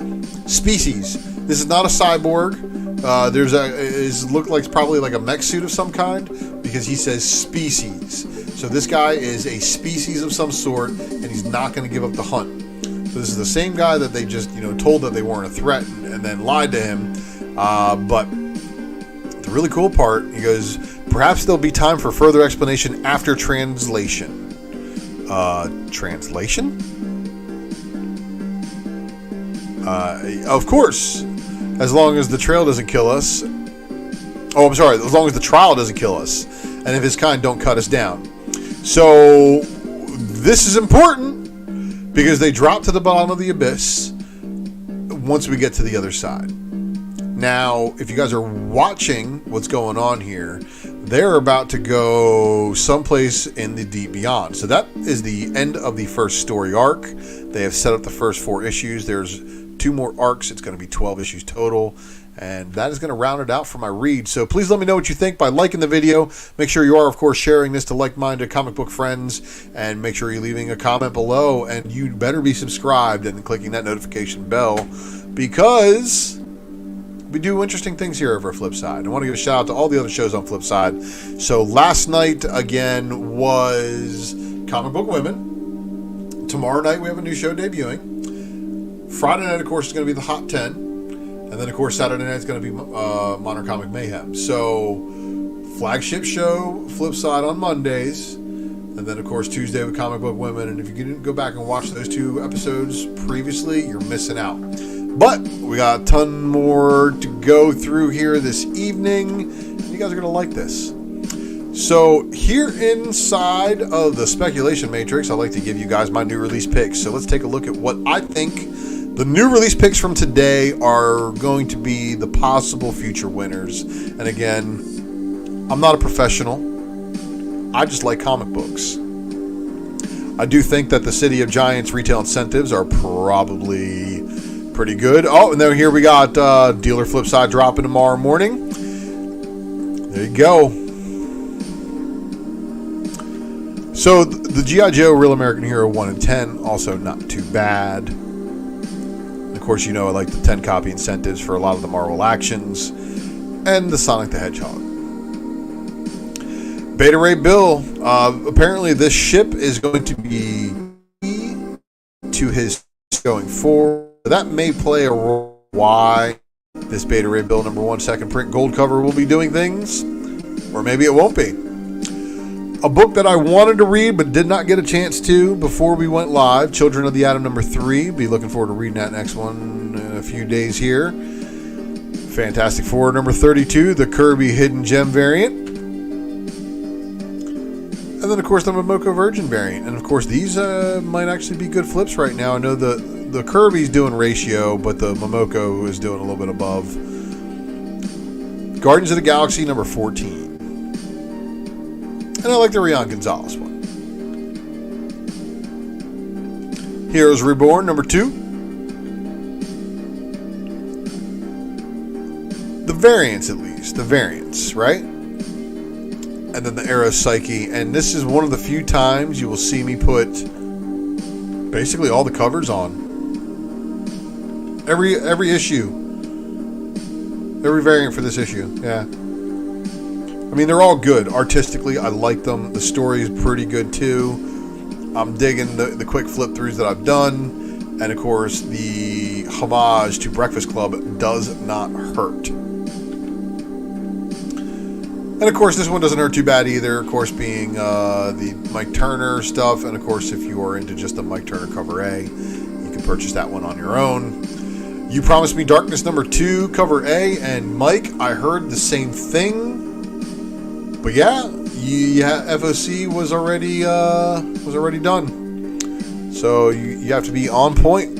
[SPEAKER 1] Species. This is not a cyborg. It looks like probably like a mech suit of some kind, because he says species. So this guy is a species of some sort, and he's not going to give up the hunt. So this is the same guy that they just told that they weren't a threat and then lied to him. But the really cool part, he goes, Perhaps there'll be time for further explanation after translation. Translation? Of course. As long as the trail doesn't kill us. Oh, I'm sorry. As long as the trial doesn't kill us. And if his kind don't cut us down. So, this is important. Because they drop to the bottom of the abyss once we get to the other side. Now, if you guys are watching what's going on here, they're about to go someplace in the deep beyond. So that is the end of the first story arc. They have set up the first 4 issues. There's 2 more arcs. It's going to be 12 issues total. And that is going to round it out for my read. So please let me know what you think by liking the video. Make sure you are, of course, sharing this to like-minded comic book friends. And make sure you're leaving a comment below. And you better be subscribed and clicking that notification bell. Because we do interesting things here over at Flipside. I want to give a shout out to all the other shows on Flipside. So last night, again, was Comic Book Women. Tomorrow night, we have a new show debuting. Friday night, of course, is going to be the Hot 10. And then, of course, Saturday night is going to be Modern Comic Mayhem. So, flagship show, Flipside on Mondays. And then, of course, Tuesday with Comic Book Women. And if you didn't go back and watch those 2 episodes previously, you're missing out. But we got a ton more to go through here this evening. You guys are going to like this. So, here inside of the Speculation Matrix, I'd like to give you guys my new release picks. So, let's take a look at what I think the new release picks from today are going to be the possible future winners. And again, I'm not a professional. I just like comic books. I do think that the City of Giants retail incentives are probably pretty good. Oh, and then here we got Dealer Flipside dropping tomorrow morning. There you go. So the G.I. Joe Real American Hero 1 and 10, also not too bad. Of course, you know I like the 10 copy incentives for a lot of the Marvel actions. And the Sonic the Hedgehog. Beta Ray Bill. Apparently this ship is going to be to his going forward. That may play a role why this Beta Ray Bill #1 second print gold cover will be doing things. Or maybe it won't be. A book that I wanted to read but did not get a chance to before we went live, Children of the Atom #3. Be looking forward to reading that next one in a few days here. Fantastic Four #32, the Kirby Hidden Gem variant. And then, of course, the Momoko Virgin variant. And, of course, these might actually be good flips right now. I know the Kirby's doing ratio, but the Momoko is doing a little bit above. Guardians of the Galaxy #14. And I like the Rian Gonzalez one. Heroes Reborn #2. The variants, at least. The variants, right? And then the Arrow Psyche. And this is one of the few times you will see me put basically all the covers on. Every issue. Every variant for this issue. Yeah. I mean, they're all good. Artistically, I like them. The story is pretty good, too. I'm digging the quick flip-throughs that I've done. And, of course, the homage to Breakfast Club does not hurt. And, of course, this one doesn't hurt too bad either. Of course, being the Mike Turner stuff. And, of course, if you are into just the Mike Turner cover A, you can purchase that one on your own. You Promised Me Darkness #2, cover A. And, Mike, I heard the same thing. But yeah, FOC was already done. So you have to be on point.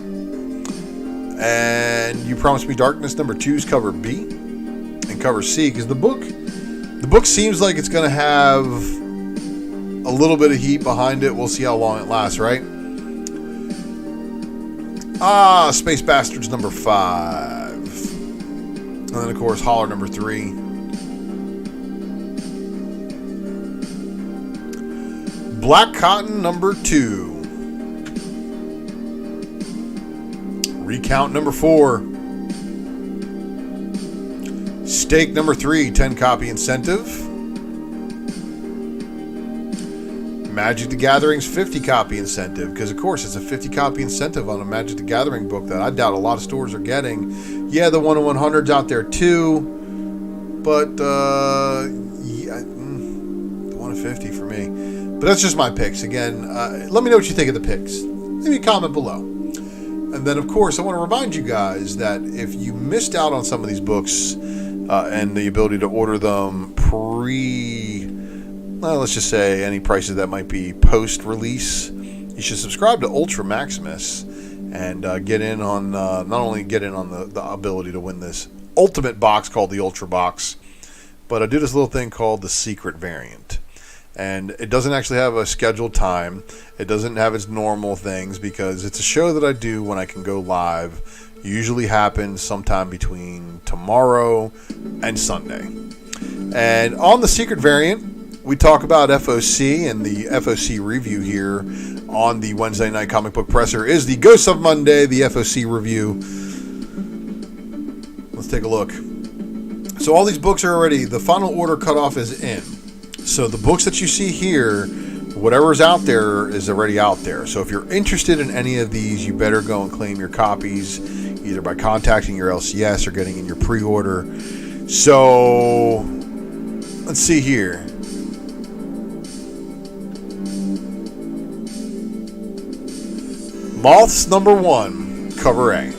[SPEAKER 1] And You Promised Me Darkness #2's cover B and cover C, because the book seems like it's gonna have a little bit of heat behind it. We'll see how long it lasts, right? Space Bastards #5, and then of course Holler #3. Black Cotton #2. Recount #4. Stake #3, 10 copy incentive. Magic the Gathering's 50 copy incentive, because of course it's a 50 copy incentive on a Magic the Gathering book that I doubt a lot of stores are getting. Yeah, the 1/100's out there too, but yeah, 150 for me. But that's just my picks. Again, let me know what you think of the picks. Leave me a comment below. And then, of course, I want to remind you guys that if you missed out on some of these books and the ability to order them let's just say any prices that might be post-release, you should subscribe to Ultra Maximus and get in on, not only get in on the ability to win this ultimate box called the Ultrabox, but I do this little thing called the secret variant. And it doesn't actually have a scheduled time. It doesn't have its normal things because it's a show that I do when I can go live. Usually happens sometime between tomorrow and Sunday. And on the secret variant, we talk about FOC, and the FOC review here on the Wednesday Night Comic Book Presser is the Ghost of Monday, the FOC review. Let's take a look. So all these books are already, the final order cutoff is in. So the books that you see here, whatever's out there is already out there. So if you're interested in any of these, you better go and claim your copies, either by contacting your LCS or getting in your pre-order. So let's see here. Moths #1, cover A.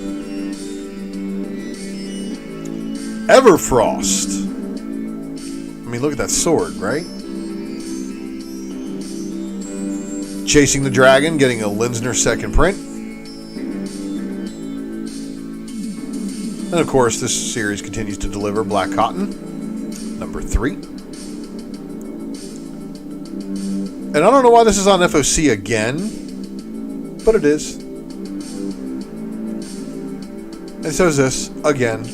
[SPEAKER 1] Everfrost. I mean, look at that sword, right? Chasing the Dragon, getting a Linsner second print. And of course, this series continues to deliver. Black Cotton, #3. And I don't know why this is on FOC again, but it is. And so is this, again.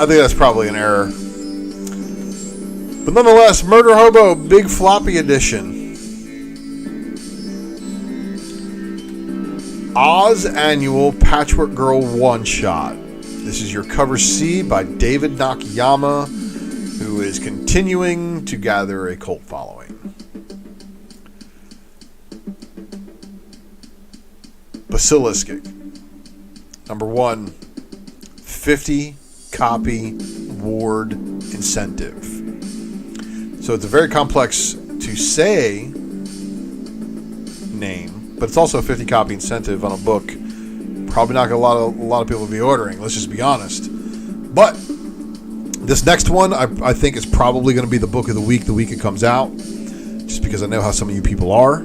[SPEAKER 1] I think that's probably an error. But nonetheless, Murder Hobo, Big Floppy Edition. Oz Annual Patchwork Girl One-Shot. This is your cover C by David Nakayama, who is continuing to gather a cult following. Basilisk, #1, 50 copy ward incentive. So it's a very complex to say name, but it's also a 50 copy incentive on a book. Probably not a lot of people will be ordering, let's just be honest. But this next one I think is probably going to be the book of the week it comes out, just because I know how some of you people are.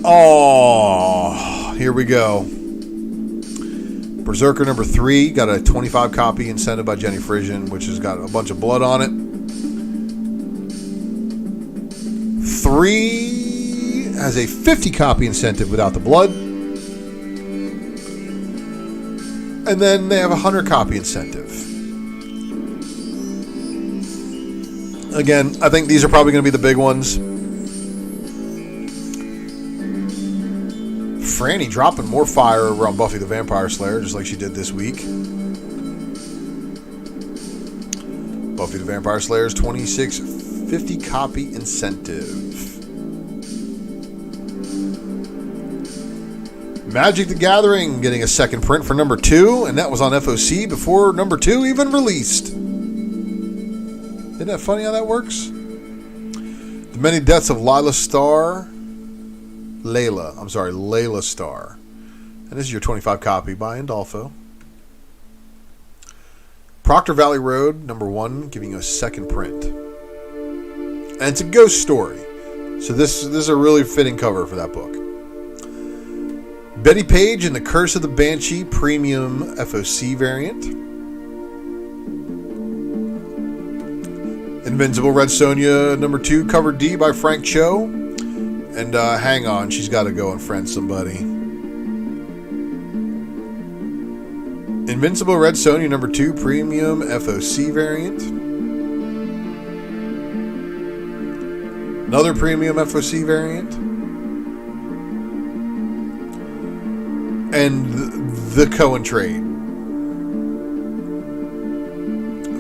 [SPEAKER 1] Oh, here we go. Berserker #3 got a 25 copy incentive by Jenny Frisian, which has got a bunch of blood on it. 3 has a 50 copy incentive without the blood. And then they have a 100 copy incentive. Again, I think these are probably going to be the big ones. Franny dropping more fire over on Buffy the Vampire Slayer, just like she did this week. Buffy the Vampire Slayer's 26 50 copy incentive. Magic the Gathering getting a second print for #2, and that was on FOC before #2 even released. Isn't that funny how that works? The Many Deaths of Layla Starr. And this is your 25 copy by Andolfo. Proctor Valley Road, #1, giving you a second print. And it's a ghost story. So this is a really fitting cover for that book. Betty Page and the Curse of the Banshee Premium FOC variant. Invincible Red Sonja #2, cover D by Frank Cho. And hang on, she's got to go and friend somebody. Invincible Red Sonja #2 Premium FOC variant. Another Premium FOC variant. And the Cohen trade.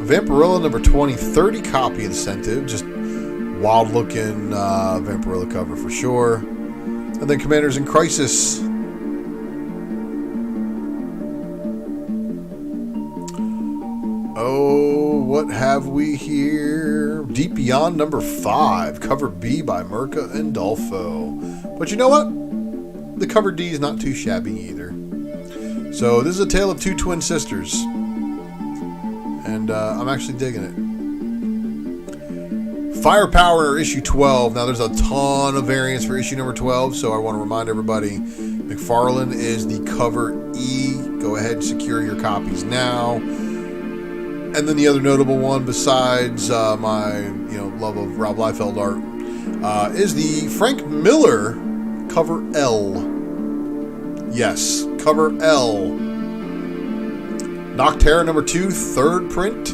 [SPEAKER 1] Vampirilla #20, 30 copy incentive. Just wild looking Vampirilla cover for sure. And then Commanders in Crisis. Oh, what have we here? Deep Beyond number 5, cover B by Mirka and Dolfo. But you know what? The cover D is not too shabby either. So this is a tale of two twin sisters. And I'm actually digging it. Firepower issue 12. Now there's a ton of variants for issue number 12, so I want to remind everybody, McFarlane is the cover E. Go ahead and secure your copies now. And then the other notable one, besides my love of Rob Liefeld art, is the Frank Miller cover L. Yes, cover L. Nocterra number 2, third print.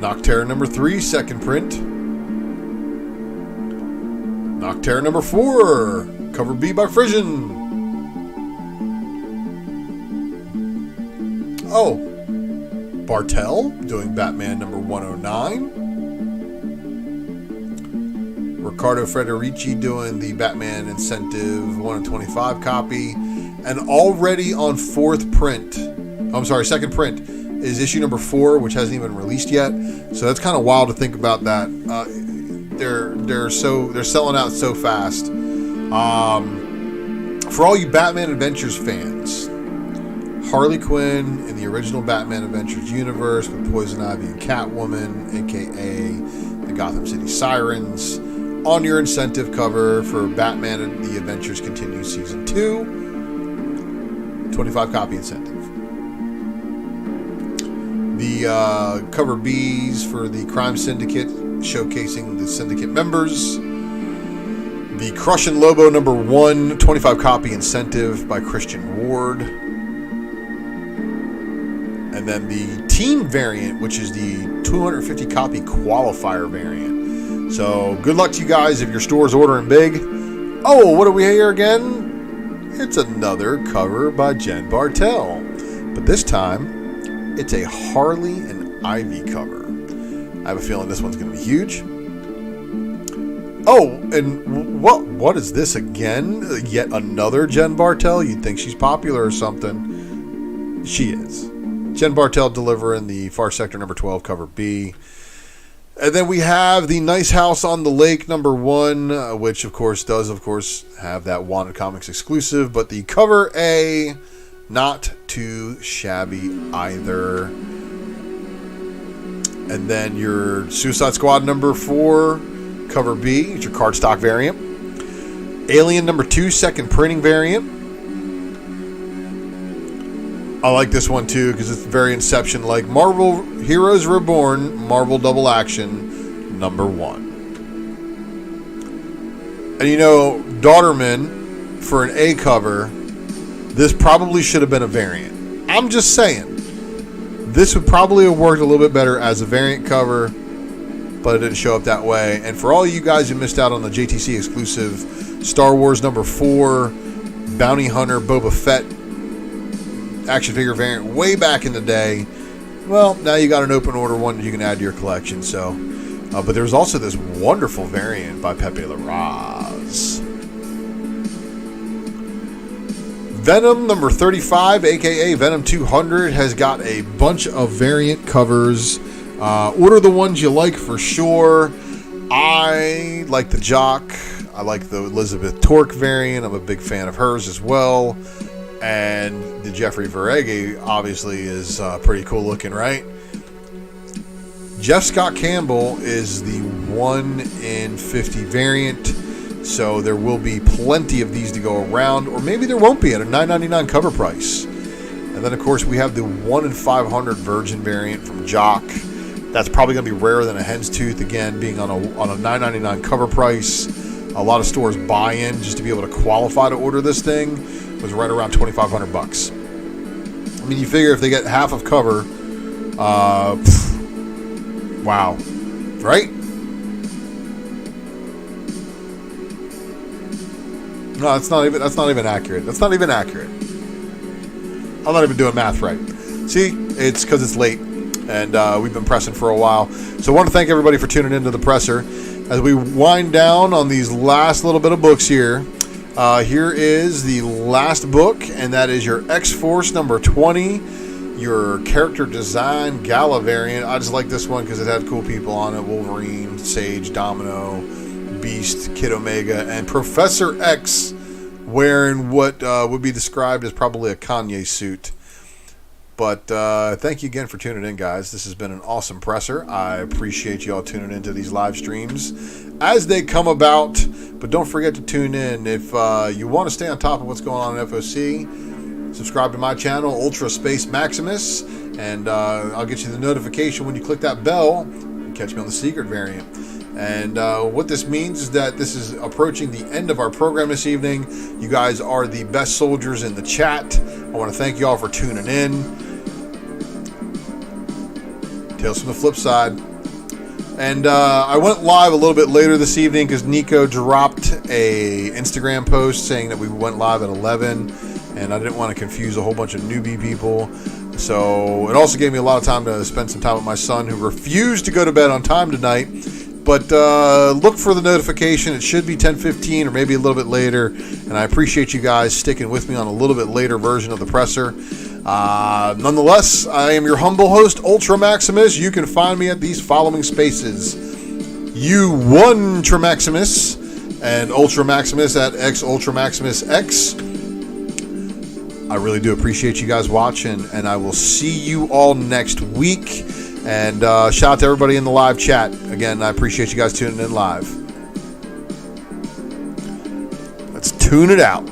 [SPEAKER 1] Nocterra number 3, second print. Nocterra number 4, cover B by Frisian. Oh, Bartel doing Batman number 109. Riccardo Federici doing the Batman Incentive 1 in 25 copy. And already on second print, is issue number 4, which hasn't even released yet. So that's kind of wild to think about that. They're selling out so fast. For all you Batman Adventures fans, Harley Quinn in the original Batman Adventures universe with Poison Ivy and Catwoman, aka the Gotham City Sirens, on your incentive cover for Batman and the Adventures Continue Season 2, 25 copy incentive. The cover Bs for the Crime Syndicate, showcasing the Syndicate members. The Crush and Lobo number 1, 25 copy incentive by Christian Ward. And then the team variant, which is the 250 copy qualifier variant. So good luck to you guys if your store's ordering big. Oh, what are we here again? It's another cover by Jen Bartel. But this time, it's a Harley and Ivy cover. I have a feeling this one's going to be huge. Oh, and what is this again? Yet another Jen Bartel? You'd think she's popular or something. She is. Jen Bartel delivering the Far Sector number 12 cover B. And then we have the Nice House on the Lake number 1, which of course does have that Wanted Comics exclusive, but the cover A, not too shabby either. And then your Suicide Squad number 4 cover B, it's your cardstock variant. Alien number 2 second printing variant. I like this one too because it's very Inception like. Marvel Heroes Reborn Marvel Double Action number 1. And Daughterman for an A cover, this probably should have been a variant. I'm just saying. This would probably have worked a little bit better as a variant cover, but it didn't show up that way. And for all you guys who missed out on the JTC exclusive Star Wars number 4 Bounty Hunter Boba Fett action figure variant way back in the day, well, now you got an open order one that you can add to your collection. So, but there's also this wonderful variant by Pepe Larraz. Venom number 35, aka Venom 200, has got a bunch of variant covers. Order the ones you like for sure. I like the Jock. I like the Elizabeth Torque variant. I'm a big fan of hers as well. And the Jeffrey Verege obviously is pretty cool looking, right? Jeff Scott Campbell is the 1 in 50 variant. So there will be plenty of these to go around, or maybe there won't be at a $9.99 cover price. And then, of course, we have the 1 in 500 Virgin variant from Jock. That's probably going to be rarer than a hen's tooth, again, being on a $9.99 cover price. A lot of stores buy in just to be able to qualify to order this thing. Was right around $2,500. I mean, you figure if they get half of cover, wow, right? No, that's not even accurate. That's not even accurate. I'm not even doing math right. See, it's because it's late, and we've been pressing for a while. So I want to thank everybody for tuning into the presser as we wind down on these last little bit of books here. Here is the last book, and that is your X-Force number 20, your character design gala variant. I just like this one because it had cool people on it: Wolverine, Sage, Domino, Beast, Kid Omega, and Professor X wearing what would be described as probably a Kanye suit. But thank you again for tuning in, guys. This has been an awesome presser. I appreciate you all tuning into these live streams as they come about. But don't forget to tune in. If you want to stay on top of what's going on in FOC, subscribe to my channel, Ultra Maximus, and I'll get you the notification when you click that bell and catch me on the secret variant. And what this means is that this is approaching the end of our program this evening. You guys are the best soldiers in the chat. I want to thank you all for tuning in. Tales from the Flipside. And I went live a little bit later this evening because Nico dropped a Instagram post saying that we went live at 11, and I didn't want to confuse a whole bunch of newbie people. So it also gave me a lot of time to spend some time with my son, who refused to go to bed on time tonight. But look for the notification. It should be 10:15 or maybe a little bit later. And I appreciate you guys sticking with me on a little bit later version of the presser. Nonetheless, I am your humble host, Ultra Maximus. You can find me at these following spaces: UltraMaximus and Ultra Maximus at XUltraMaximusX. I really do appreciate you guys watching, and I will see you all next week. And shout out to everybody in the live chat. Again, I appreciate you guys tuning in live. Let's tune it out.